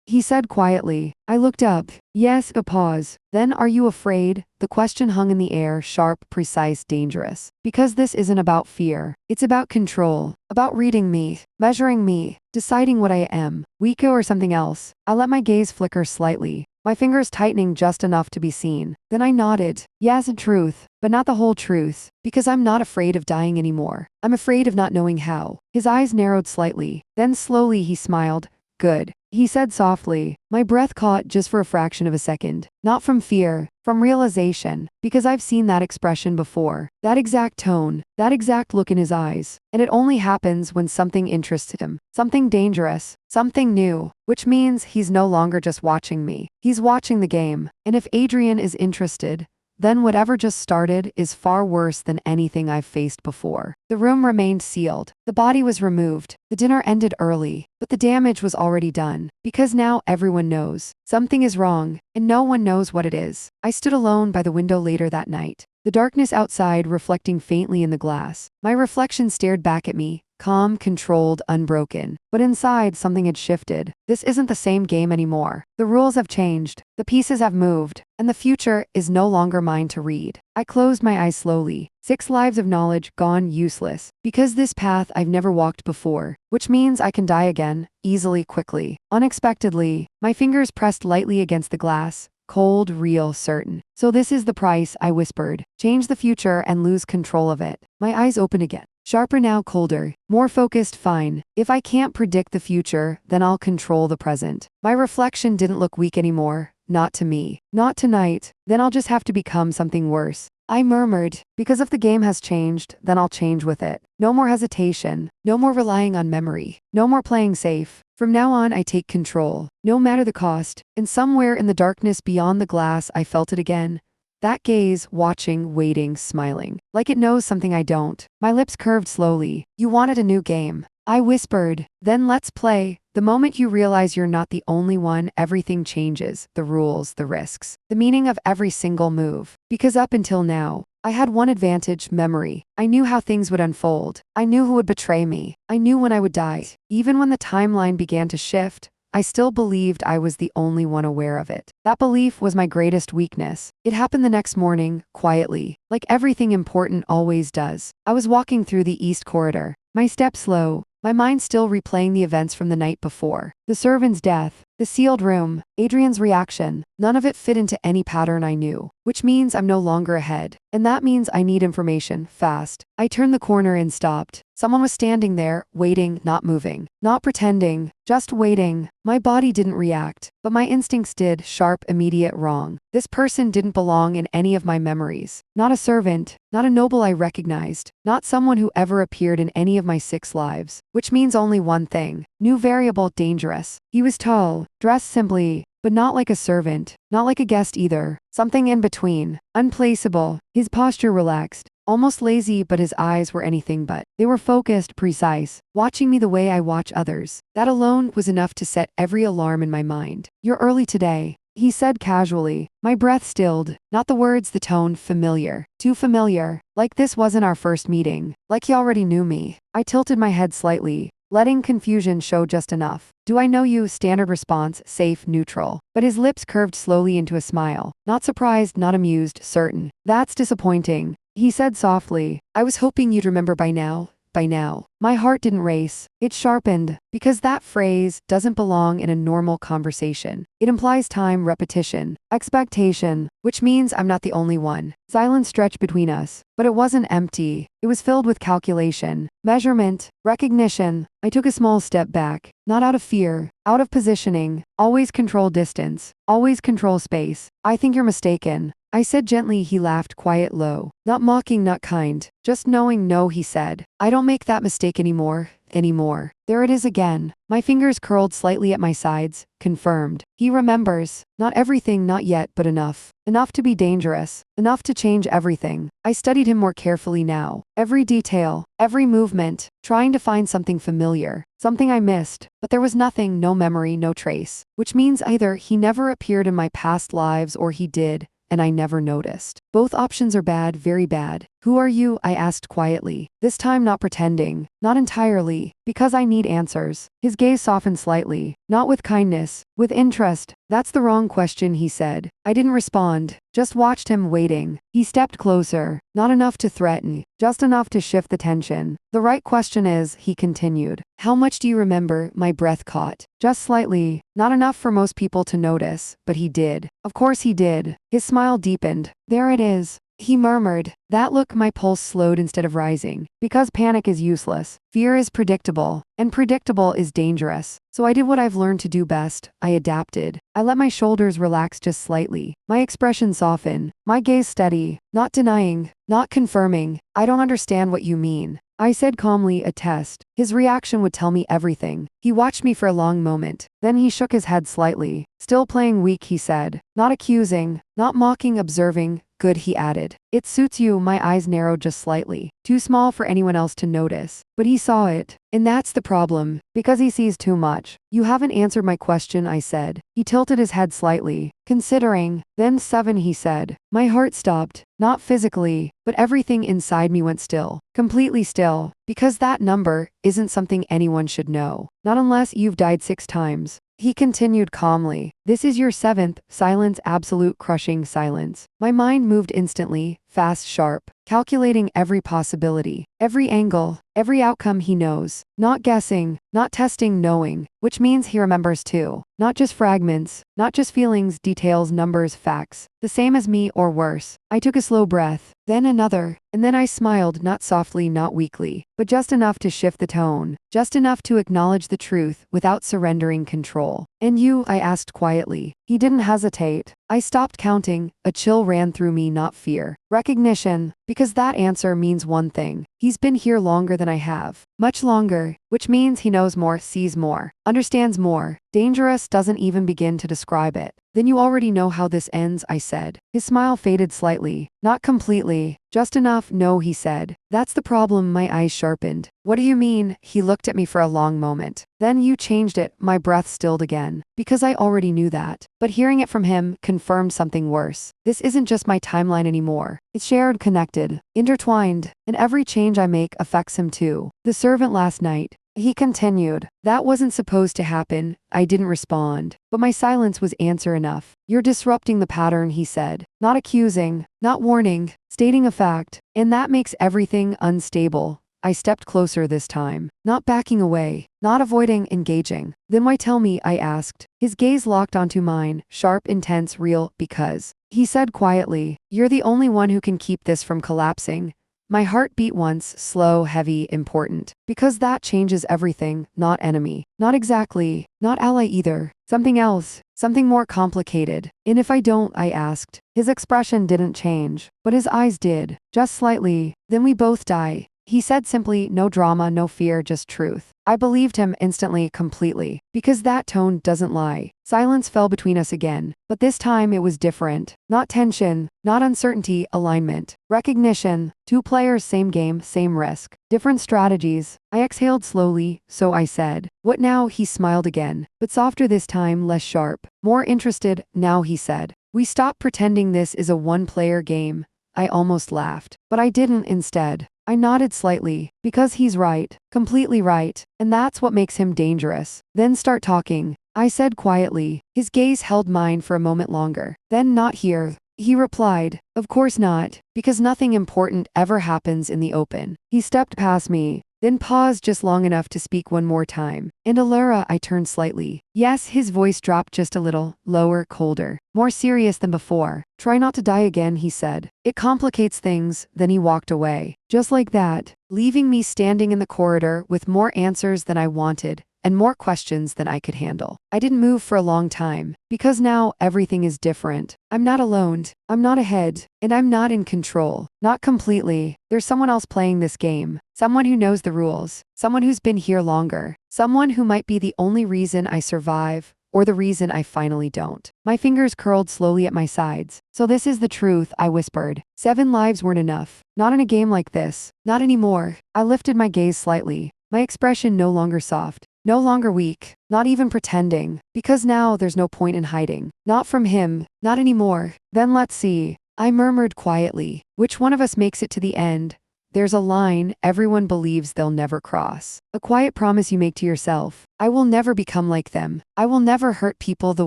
He said quietly. I looked up. Yes, a pause. Then, are you afraid? The question hung in the air, sharp, precise, dangerous. Because this isn't about fear. It's about control. About reading me, measuring me, deciding what I am, weak or something else. I let my gaze flicker slightly, my fingers tightening just enough to be seen. Then I nodded. Yes, a truth, but not the whole truth. Because I'm not afraid of dying anymore. I'm afraid of not knowing how. His eyes narrowed slightly. Then slowly he smiled. Good, he said softly. My breath caught just for a fraction of a second. Not from fear, from realization, because I've seen that expression before. That exact tone, that exact look in his eyes. And it only happens when something interests him. Something dangerous, something new, which means he's no longer just watching me. He's watching the game. And if Adrian is interested, then whatever just started is far worse than anything I've faced before. The room remained sealed. The body was removed. The dinner ended early, but the damage was already done. Because now everyone knows. Something is wrong, and no one knows what it is. I stood alone by the window later that night. The darkness outside reflecting faintly in the glass. My reflection stared back at me, calm, controlled, unbroken. But inside, something had shifted. This isn't the same game anymore. The rules have changed. The pieces have moved. And the future is no longer mine to read. I closed my eyes slowly. 6 lives of knowledge gone useless. Because this path I've never walked before. Which means I can die again, easily, quickly. Unexpectedly, my fingers pressed lightly against the glass. Cold, real, certain. So this is the price, I whispered. Change the future and lose control of it. My eyes open again. Sharper now, colder, more focused, fine. If I can't predict the future, then I'll control the present. My reflection didn't look weak anymore. Not to me. Not tonight. Then I'll just have to become something worse. I murmured, because if the game has changed, then I'll change with it. No more hesitation. No more relying on memory. No more playing safe. From now on, I take control, no matter the cost. And somewhere in the darkness beyond the glass, I felt it again. That gaze, watching, waiting, smiling. Like it knows something I don't. My lips curved slowly. You wanted a new game. I whispered. Then let's play. The moment you realize you're not the only one, everything changes. The rules, the risks, the meaning of every single move. Because up until now, I had one advantage, memory. I knew how things would unfold. I knew who would betray me. I knew when I would die. Even when the timeline began to shift, I still believed I was the only one aware of it. That belief was my greatest weakness. It happened the next morning, quietly, like everything important always does. I was walking through the east corridor, my steps slow, my mind still replaying the events from the night before. The servant's death, the sealed room, Adrian's reaction, none of it fit into any pattern I knew. Which means I'm no longer ahead. And that means I need information, fast. I turned the corner and stopped. Someone was standing there, waiting, not moving, not pretending, just waiting. My body didn't react, but my instincts did, sharp, immediate, wrong. This person didn't belong in any of my memories. Not a servant, not a noble I recognized, not someone who ever appeared in any of my 6 lives. Which means only one thing. New variable, dangerous. He was tall, dressed simply, but not like a servant, not like a guest either. Something in between. Unplaceable. His posture relaxed. Almost lazy, but his eyes were anything but. They were focused, precise, watching me the way I watch others. That alone was enough to set every alarm in my mind. You're early today, he said casually. My breath stilled. Not the words, the tone, familiar. Too familiar. Like this wasn't our first meeting. Like he already knew me. I tilted my head slightly, letting confusion show just enough. Do I know you? Standard response, safe, neutral. But his lips curved slowly into a smile. Not surprised, not amused, certain. That's disappointing, he said softly. I was hoping you'd remember by now. by now. My heart didn't race. It sharpened, because that phrase doesn't belong in a normal conversation. It implies time, repetition, expectation, which means I'm not the only one. Silence stretched between us, but it wasn't empty. It was filled with calculation, measurement, recognition. I took a small step back, not out of fear, out of positioning. Always control distance, always control space. I think you're mistaken, I said gently. He laughed, quiet, low. Not mocking, not kind, just knowing. No, he said. I don't make that mistake anymore. There it is again. My fingers curled slightly at my sides, confirmed. He remembers. Not everything, not yet, but enough. Enough to be dangerous. Enough to change everything. I studied him more carefully now. Every detail, every movement, trying to find something familiar. Something I missed. But there was nothing, no memory, no trace. Which means either he never appeared in my past lives or he did, and I never noticed. Both options are bad, very bad. Who are you? I asked quietly. This time not pretending, not entirely, because I need answers. His gaze softened slightly, not with kindness, with interest. That's the wrong question, he said. I didn't respond, just watched him waiting. He stepped closer, not enough to threaten, just enough to shift the tension. The right question is, he continued. How much do you remember? My breath caught. Just slightly, not enough for most people to notice, but he did. Of course he did. His smile deepened. There it is, he murmured. That look, my pulse slowed instead of rising. Because panic is useless. Fear is predictable, and predictable is dangerous. So I did what I've learned to do best. I adapted. I let my shoulders relax just slightly. My expression soften. My gaze steady. Not denying, not confirming. I don't understand what you mean, I said calmly. A test. His reaction would tell me everything. He watched me for a long moment. Then he shook his head slightly. Still playing weak, he said. Not accusing, not mocking, observing. Good, he added. It suits you. My eyes narrowed just slightly. Too small for anyone else to notice. But he saw it. And that's the problem. Because he sees too much. You haven't answered my question, I said. He tilted his head slightly, considering. Then 7, he said. My heart stopped. Not physically, but everything inside me went still. Completely still. Because that number isn't something anyone should know. Not unless you've died 6 times. He continued calmly. This is your 7th. Silence, absolute crushing silence. My mind moved instantly, fast, sharp, calculating every possibility, every angle, every outcome. He knows. Not guessing, not testing, knowing, which means he remembers too. Not just fragments, not just feelings, details, numbers, facts. The same as me or worse. I took a slow breath, then another, and then I smiled, not softly, not weakly, but just enough to shift the tone, just enough to acknowledge the truth without surrendering control. And you? I asked quietly. He didn't hesitate. I stopped counting. A chill ran through me, not fear. Recognition. Because that answer means one thing. He's been here longer than I have. Much longer. Which means he knows more, sees more, understands more. Dangerous doesn't even begin to describe it. Then you already know how this ends, I said. His smile faded slightly. Not completely. Just enough. No, he said. That's the problem. My eyes sharpened. What do you mean? He looked at me for a long moment. Then you changed it. My breath stilled again. Because I already knew that. But hearing it from him confirmed something worse. This isn't just my timeline anymore. It's shared, connected, intertwined, and every change I make affects him too. The servant last night. He continued. That wasn't supposed to happen. I didn't respond. But my silence was answer enough. You're disrupting the pattern, he said. Not accusing, not warning, stating a fact. And that makes everything unstable. I stepped closer this time. Not backing away, not avoiding, engaging. Then why tell me? I asked. His gaze locked onto mine, sharp, intense, real. Because, he said quietly, you're the only one who can keep this from collapsing. My heart beat once, slow, heavy, important. Because that changes everything. Not enemy. Not exactly. Not ally either. Something else. Something more complicated. And if I don't? I asked. His expression didn't change, but his eyes did. Just slightly. Then we both die. He said simply, no drama, no fear, just truth. I believed him instantly, completely. Because that tone doesn't lie. Silence fell between us again. But this time it was different. Not tension, not uncertainty, alignment. Recognition. 2 players, same game, same risk. Different strategies. I exhaled slowly, so I said, what now? He smiled again. But softer this time, less sharp. More interested. Now, he said. We stop pretending this is a 1-player game. I almost laughed. But I didn't. Instead, I nodded slightly. Because he's right. Completely right. And that's what makes him dangerous. Then start talking, I said quietly. His gaze held mine for a moment longer. Then not here, he replied. Of course not. Because nothing important ever happens in the open. He stepped past me, then paused just long enough to speak one more time. And Allura, I turned slightly. Yes, his voice dropped just a little, lower, colder, more serious than before. Try not to die again, he said. It complicates things. Then he walked away. Just like that, leaving me standing in the corridor with more answers than I wanted and more questions than I could handle. I didn't move for a long time, because now everything is different. I'm not alone, I'm not ahead, and I'm not in control. Not completely. There's someone else playing this game. Someone who knows the rules. Someone who's been here longer. Someone who might be the only reason I survive, or the reason I finally don't. My fingers curled slowly at my sides. So this is the truth, I whispered. 7 lives weren't enough. Not in a game like this. Not anymore. I lifted my gaze slightly. My expression no longer soft. No longer weak, not even pretending, because now there's no point in hiding. Not from him, not anymore. Then let's see. I murmured quietly. Which one of us makes it to the end? There's a line everyone believes they'll never cross. A quiet promise you make to yourself. I will never become like them. I will never hurt people the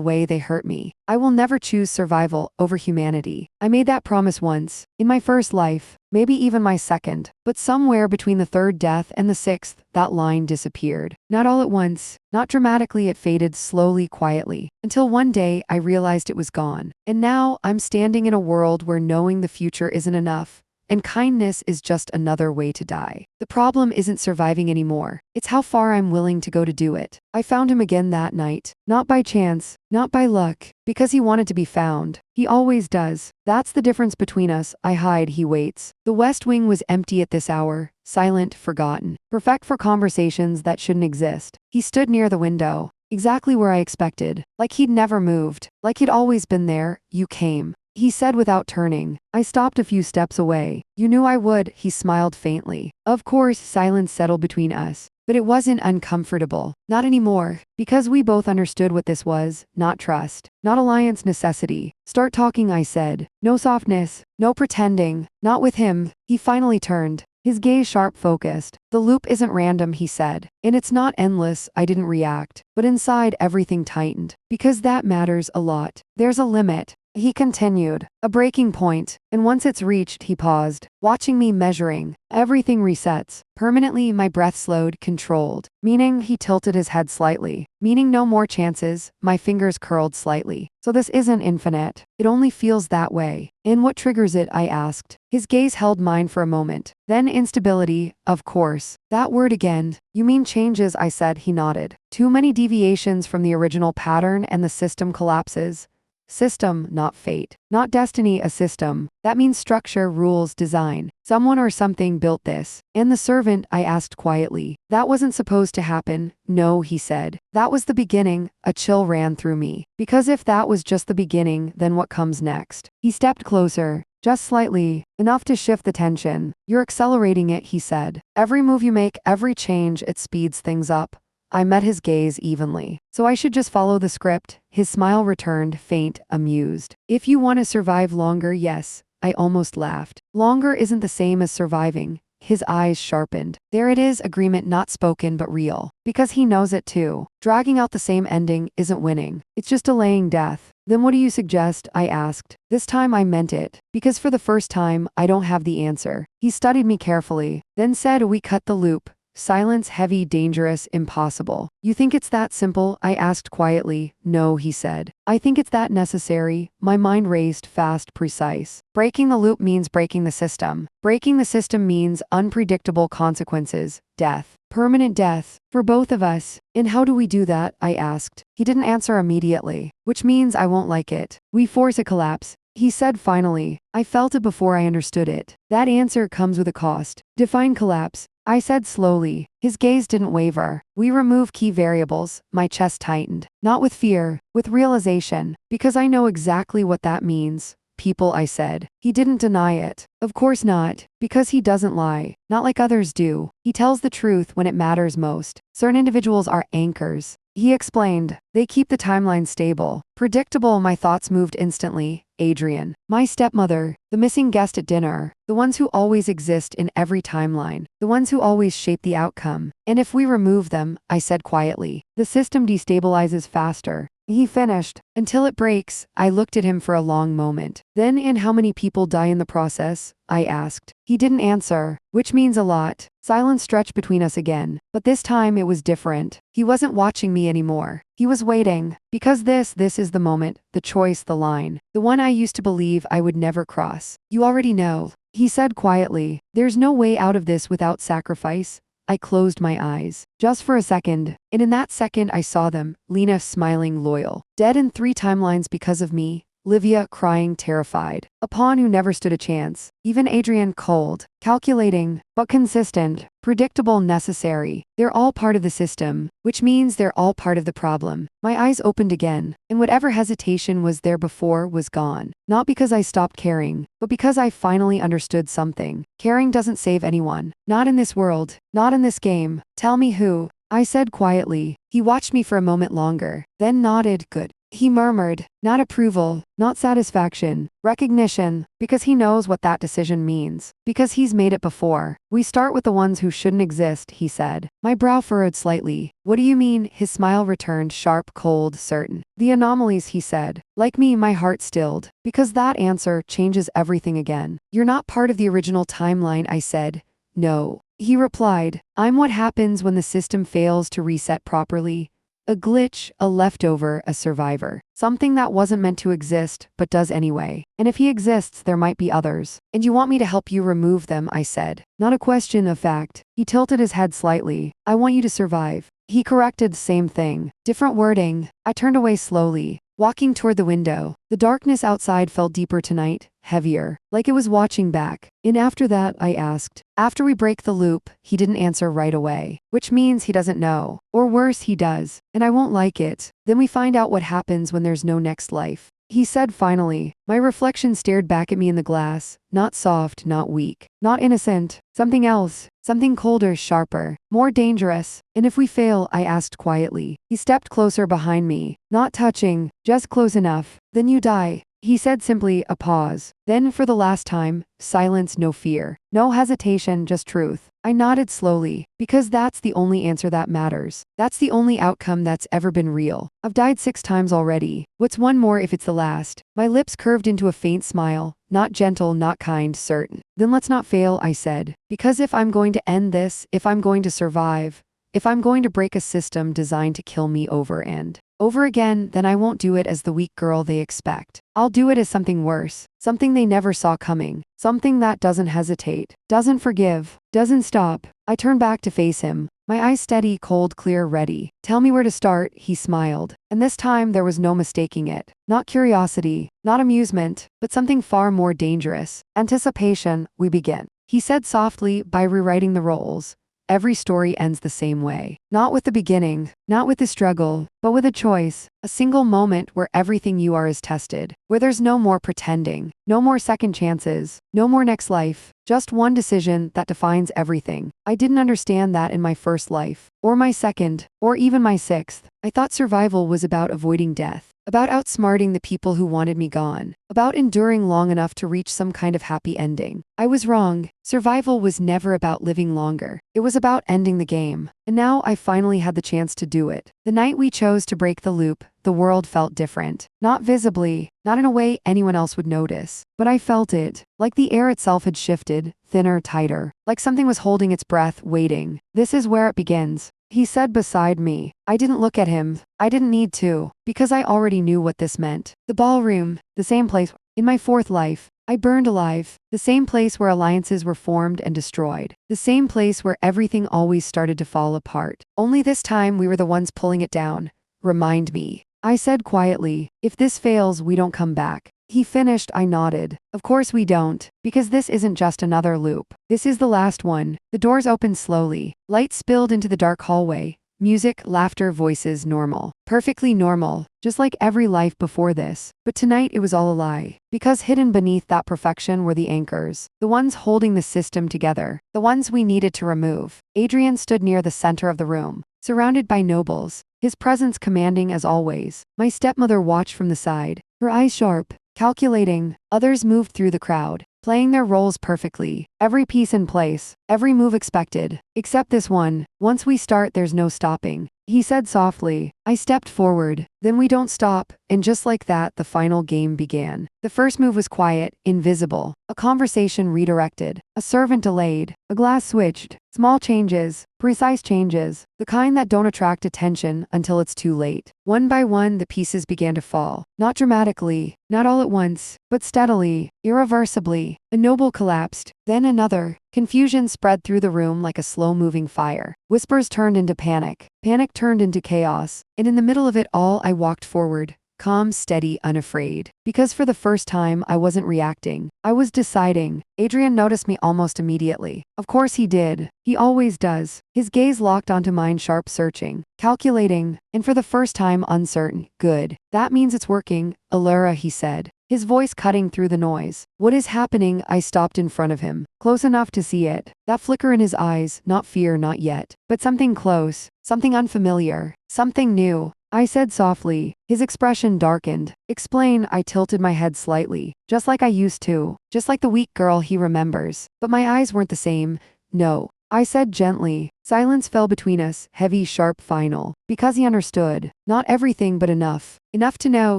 way they hurt me. I will never choose survival over humanity. I made that promise once, in my first life, maybe even my second. But somewhere between the 3rd death and the 6th, that line disappeared. Not all at once, not dramatically, it faded slowly, quietly, until one day I realized it was gone. And now I'm standing in a world where knowing the future isn't enough. And kindness is just another way to die. The problem isn't surviving anymore. It's how far I'm willing to go to do it. I found him again that night. Not by chance, not by luck, because he wanted to be found. He always does. That's the difference between us. I hide, he waits. The West Wing was empty at this hour, silent, forgotten. Perfect for conversations that shouldn't exist. He stood near the window, exactly where I expected. Like he'd never moved. Like he'd always been there. You came, he said without turning. I stopped a few steps away. You knew I would, he smiled faintly. Of course, silence settled between us. But it wasn't uncomfortable. Not anymore. Because we both understood what this was. Not trust. Not alliance, necessity. Start talking, I said. No softness. No pretending. Not with him. He finally turned. His gaze sharp, focused. The loop isn't random, he said. And it's not endless. I didn't react. But inside, everything tightened. Because that matters a lot. There's a limit. He continued. A breaking point. And once it's reached, he paused, watching me, measuring. Everything resets. Permanently, my breath slowed, controlled. Meaning, he tilted his head slightly. Meaning no more chances. My fingers curled slightly. So this isn't infinite. It only feels that way. And what triggers it, I asked. His gaze held mine for a moment. Then instability, of course. That word again. You mean changes, I said. He nodded. Too many deviations from the original pattern and the system collapses. System, not fate. Not destiny, a system. That means structure, rules, design. Someone or something built this. And the servant, I asked quietly. That wasn't supposed to happen. No, he said. That was the beginning. A chill ran through me. Because if that was just the beginning, then what comes next? He stepped closer. Just slightly, enough to shift the tension. You're accelerating it, he said. Every move you make, every change, it speeds things up. I met his gaze evenly. So I should just follow the script? His smile returned, faint, amused. If you want to survive longer, yes. I almost laughed. Longer isn't the same as surviving. His eyes sharpened. There it is, agreement not spoken but real. Because he knows it too. Dragging out the same ending isn't winning. It's just delaying death. Then what do you suggest? I asked. This time I meant it. Because for the first time, I don't have the answer. He studied me carefully. Then said, we cut the loop. Silence, heavy, dangerous, impossible. You think it's that simple? I asked quietly. No, he said. I think it's that necessary. My mind raced, fast, precise. Breaking the loop means breaking the system. Breaking the system means unpredictable consequences, death. Permanent death. For both of us. And how do we do that? I asked. He didn't answer immediately. Which means I won't like it. We force a collapse. He said finally. I felt it before I understood it. That answer comes with a cost. Define collapse. I said slowly. His gaze didn't waver. We remove key variables. My chest tightened. Not with fear, with realization. Because I know exactly what that means. People, I said. He didn't deny it. Of course not. Because he doesn't lie. Not like others do. He tells the truth when it matters most. Certain individuals are anchors. He explained. They keep the timeline stable. Predictable. My thoughts moved instantly. Adrian. My stepmother. The missing guest at dinner. The ones who always exist in every timeline. The ones who always shape the outcome. And if we remove them, I said quietly, the system destabilizes faster. He finished. Until it breaks. I looked at him for a long moment. Then, and how many people die in the process? I asked. He didn't answer, which means a lot. Silence stretched between us again, but this time it was different. He wasn't watching me anymore. He was waiting. Because this is the moment, the choice, the line. The one I used to believe I would never cross. You already know, he said quietly. There's no way out of this without sacrifice. I closed my eyes, just for a second, and in that second I saw them, Lena smiling loyal, dead in 3 timelines because of me, Livia crying terrified, a pawn who never stood a chance, even Adrian cold, calculating, but consistent, predictable, necessary. They're all part of the system, which means they're all part of the problem. My eyes opened again, and whatever hesitation was there before was gone. Not because I stopped caring, but because I finally understood something. Caring doesn't save anyone. Not in this world. Not in this game. Tell me who. I said quietly. He watched me for a moment longer, then nodded. Good. He murmured, not approval, not satisfaction, recognition, because he knows what that decision means, because he's made it before. We start with the ones who shouldn't exist, he said. My brow furrowed slightly. What do you mean? His smile returned, sharp, cold, certain. The anomalies, he said. Like me, my heart stilled, because that answer changes everything again. You're not part of the original timeline, I said. No. He replied, I'm what happens when the system fails to reset properly. A glitch, a leftover, a survivor. Something that wasn't meant to exist, but does anyway. And if he exists, there might be others. And you want me to help you remove them, I said. Not a question of fact. He tilted his head slightly. I want you to survive. He corrected, same thing. Different wording. I turned away slowly, walking toward the window. The darkness outside felt deeper tonight, heavier, like it was watching back. And after that, I asked. After we break the loop, he didn't answer right away, which means he doesn't know. Or worse, he does, and I won't like it. Then we find out what happens when there's no next life. He said finally. My reflection stared back at me in the glass, not soft, not weak, not innocent. Something else, something colder, sharper, more dangerous. And if we fail, I asked quietly. He stepped closer behind me, not touching, just close enough. Then you die. He said simply, a pause. Then for the last time, silence, no fear, no hesitation, just truth. I nodded slowly, because that's the only answer that matters. That's the only outcome that's ever been real. I've died 6 times already. What's one more if it's the last? My lips curved into a faint smile, not gentle, not kind, certain. Then let's not fail, I said. Because if I'm going to end this, if I'm going to survive, if I'm going to break a system designed to kill me over and over again, then I won't do it as the weak girl they expect. I'll do it as something worse, something they never saw coming, something that doesn't hesitate, doesn't forgive, doesn't stop. I turned back to face him, my eyes steady, cold, clear, ready. Tell me where to start, he smiled. And this time there was no mistaking it. Not curiosity, not amusement, but something far more dangerous. Anticipation. We begin. He said softly, by rewriting the roles. Every story ends the same way. Not with the beginning, not with the struggle, but with a choice. A single moment where everything you are is tested. Where there's no more pretending, no more second chances, no more next life. Just one decision that defines everything. I didn't understand that in my first life, or my second, or even my 6th. I thought survival was about avoiding death, about outsmarting the people who wanted me gone, about enduring long enough to reach some kind of happy ending. I was wrong. Survival was never about living longer. It was about ending the game. And now I finally had the chance to do it. The night we chose to break the loop, the world felt different. Not visibly, not in a way anyone else would notice, but I felt it. Like the air itself had shifted, thinner, tighter. Like something was holding its breath, waiting. This is where it begins. He said beside me. I didn't look at him. I didn't need to, because I already knew what this meant. The ballroom, the same place. In my 4th life, I burned alive. The same place where alliances were formed and destroyed. The same place where everything always started to fall apart. Only this time we were the ones pulling it down. Remind me. I said quietly, if this fails, we don't come back. He finished. I nodded. Of course we don't, because this isn't just another loop. This is the last one. The doors opened slowly. Light spilled into the dark hallway. Music, laughter, voices, normal. Perfectly normal, just like every life before this. But tonight it was all a lie. Because hidden beneath that perfection were the anchors. The ones holding the system together. The ones we needed to remove. Adrian stood near the center of the room, surrounded by nobles. His presence commanding as always. My stepmother watched from the side, her eyes sharp, calculating. Others moved through the crowd, playing their roles perfectly. Every piece in place, every move expected. Except this one. Once we start, there's no stopping. He said softly, I stepped forward. Then we don't stop, and just like that, the final game began. The first move was quiet, invisible. A conversation redirected. A servant delayed. A glass switched. Small changes, precise changes, the kind that don't attract attention until it's too late. One by one, the pieces began to fall. Not dramatically, not all at once, but steadily, irreversibly. A noble collapsed, then another. Confusion spread through the room like a slow-moving fire. Whispers turned into panic. Panic turned into chaos. And in the middle of it all, I walked forward. Calm, steady, unafraid. Because for the first time, I wasn't reacting. I was deciding. Adrian noticed me almost immediately. Of course he did. He always does. His gaze locked onto mine, sharp, searching, calculating, and for the first time uncertain. Good. That means it's working, Allura, he said. His voice cutting through the noise. What is happening? I stopped in front of him, close enough to see it. That flicker in his eyes, not fear, not yet, but something close, something unfamiliar, something new. I said softly. His expression darkened. Explain, I tilted my head slightly. Just like I used to. Just like the weak girl he remembers. But my eyes weren't the same. No. I said gently. Silence fell between us, heavy, sharp, final. Because he understood. Not everything, but enough. Enough to know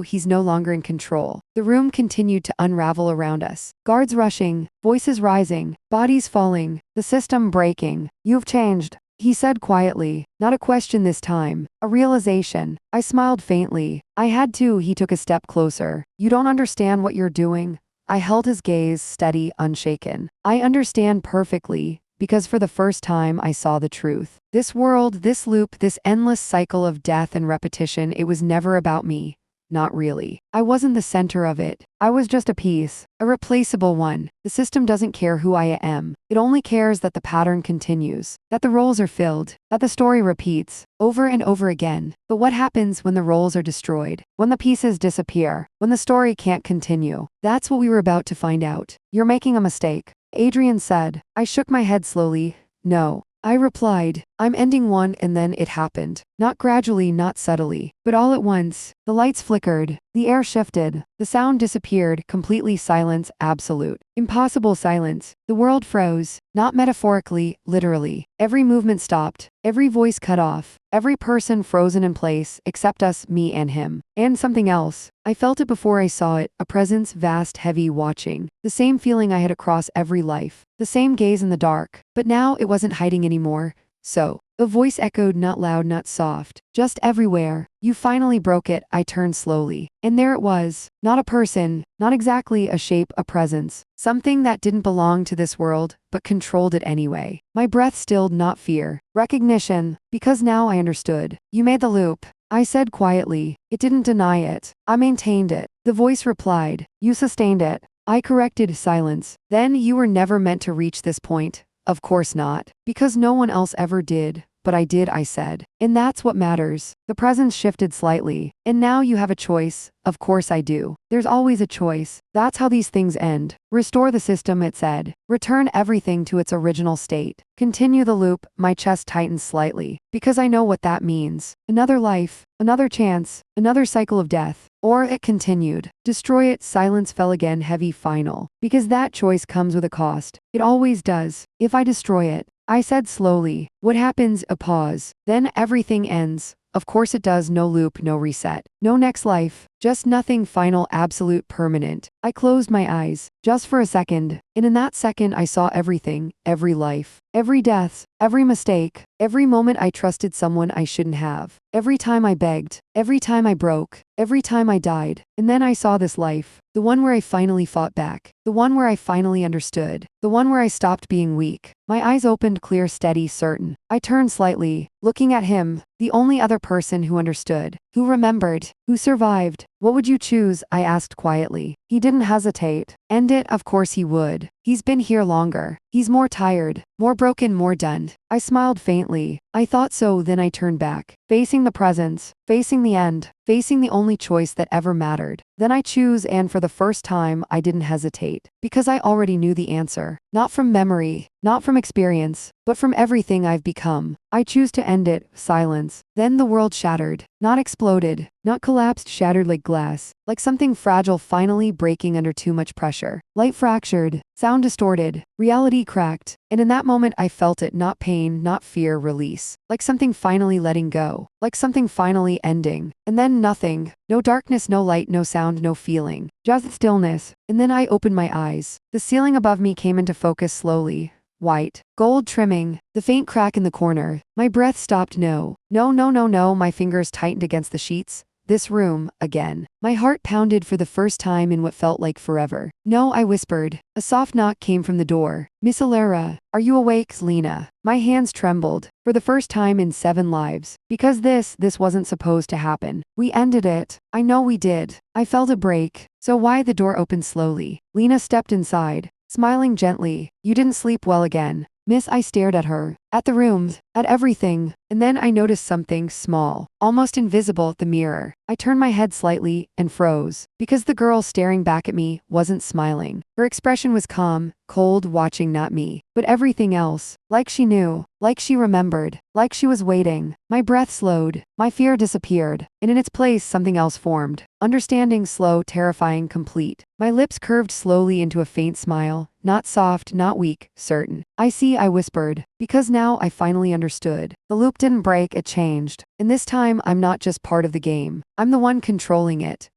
he's no longer in control. The room continued to unravel around us. Guards rushing. Voices rising. Bodies falling. The system breaking. You've changed, he said quietly. Not a question this time. A realization. I smiled faintly. I had to. He took a step closer. You don't understand what you're doing. I held his gaze, steady, unshaken. I understand perfectly. Because for the first time I saw the truth. This world, this loop, this endless cycle of death and repetition, it was never about me. Not really. I wasn't the center of it. I was just a piece, a replaceable one. The system doesn't care who I am. It only cares that the pattern continues, that the roles are filled, that the story repeats, over and over again. But what happens when the roles are destroyed? When the pieces disappear? When the story can't continue? That's what we were about to find out. You're making a mistake, Adrian said. I shook my head slowly. No. I replied, I'm ending one, and then it happened. Not gradually, not subtly, but all at once. The lights flickered, the air shifted, the sound disappeared, completely silence, absolute, impossible silence. The world froze, not metaphorically, literally. Every movement stopped, every voice cut off, every person frozen in place, except us, me and him. And something else. I felt it before I saw it, a presence vast, heavy, watching. The same feeling I had across every life. The same gaze in the dark. But now it wasn't hiding anymore. So, a voice echoed, not loud, not soft, just everywhere. You finally broke it. I turned slowly. And there it was. Not a person, not exactly a shape, a presence. Something that didn't belong to this world, but controlled it anyway. My breath stilled, not fear. Recognition. Because now I understood. You made the loop, I said quietly. It didn't deny it. I maintained it. The voice replied. You sustained it. I corrected silence. Then you were never meant to reach this point. Of course not. Because no one else ever did. But I did, I said. And that's what matters. The presence shifted slightly. And now you have a choice. Of course I do. There's always a choice. That's how these things end. Restore the system, it said. Return everything to its original state. Continue the loop. My chest tightens slightly. Because I know what that means. Another life. Another chance. Another cycle of death. Or it continued. Destroy it. Silence fell again, heavy, final. Because that choice comes with a cost. It always does. If I destroy it, I said slowly. What happens? A pause. Then everything ends. Of course it does. No loop, no reset. No next life. Just nothing, final, absolute, permanent. I closed my eyes. Just for a second. And in that second I saw everything. Every life. Every death. Every mistake. Every moment I trusted someone I shouldn't have. Every time I begged. Every time I broke. Every time I died. And then I saw this life. The one where I finally fought back. The one where I finally understood. The one where I stopped being weak. My eyes opened, clear, steady, certain. I turned slightly, looking at him, the only other person who understood, who remembered, who survived. What would you choose? I asked quietly. He didn't hesitate. End it? Of course he would. He's been here longer. He's more tired, more broken, more done. I smiled faintly. I thought so. Then I turned back, facing the presence, facing the end, facing the only choice that ever mattered. Then I choose, and for the first time I didn't hesitate. Because I already knew the answer. Not from memory, not from experience, but from everything I've become. I choose to end it. Silence. Then the world shattered. Not exploded, not collapsed, shattered like glass, like something fragile finally breaking under too much pressure. Light fractured, sound distorted, reality cracked, and in that moment I felt it, not pain, not fear, release. Like something finally letting go, like something finally ending. And then nothing. No darkness, no light, no sound, no feeling. Just stillness. And then I opened my eyes. The ceiling above me came into focus slowly. White, gold trimming, the faint crack in the corner. My breath stopped. No. My fingers tightened against the sheets. This room, again. My heart pounded for the first time in what felt like forever. No, I whispered. A soft knock came from the door. Miss Alara, are you awake, Lena? My hands trembled, for the first time in 7 lives. Because this wasn't supposed to happen. We ended it. I know we did. I felt a break. So why? The door opened slowly. Lena stepped inside, smiling gently. You didn't sleep well again. Miss, I stared at her, at the rooms, at everything, and then I noticed something small, almost invisible, at the mirror. I turned my head slightly and froze, because the girl staring back at me wasn't smiling. Her expression was calm, cold, watching not me, but everything else, like she knew, like she remembered, like she was waiting. My breath slowed, my fear disappeared, and in its place something else formed. Understanding, slow, terrifying, complete. My lips curved slowly into a faint smile, not soft, not weak, certain. I see, I whispered, because now I finally understood. The loop didn't break, it changed. And this time, I'm not just part of the game. I'm the one controlling it.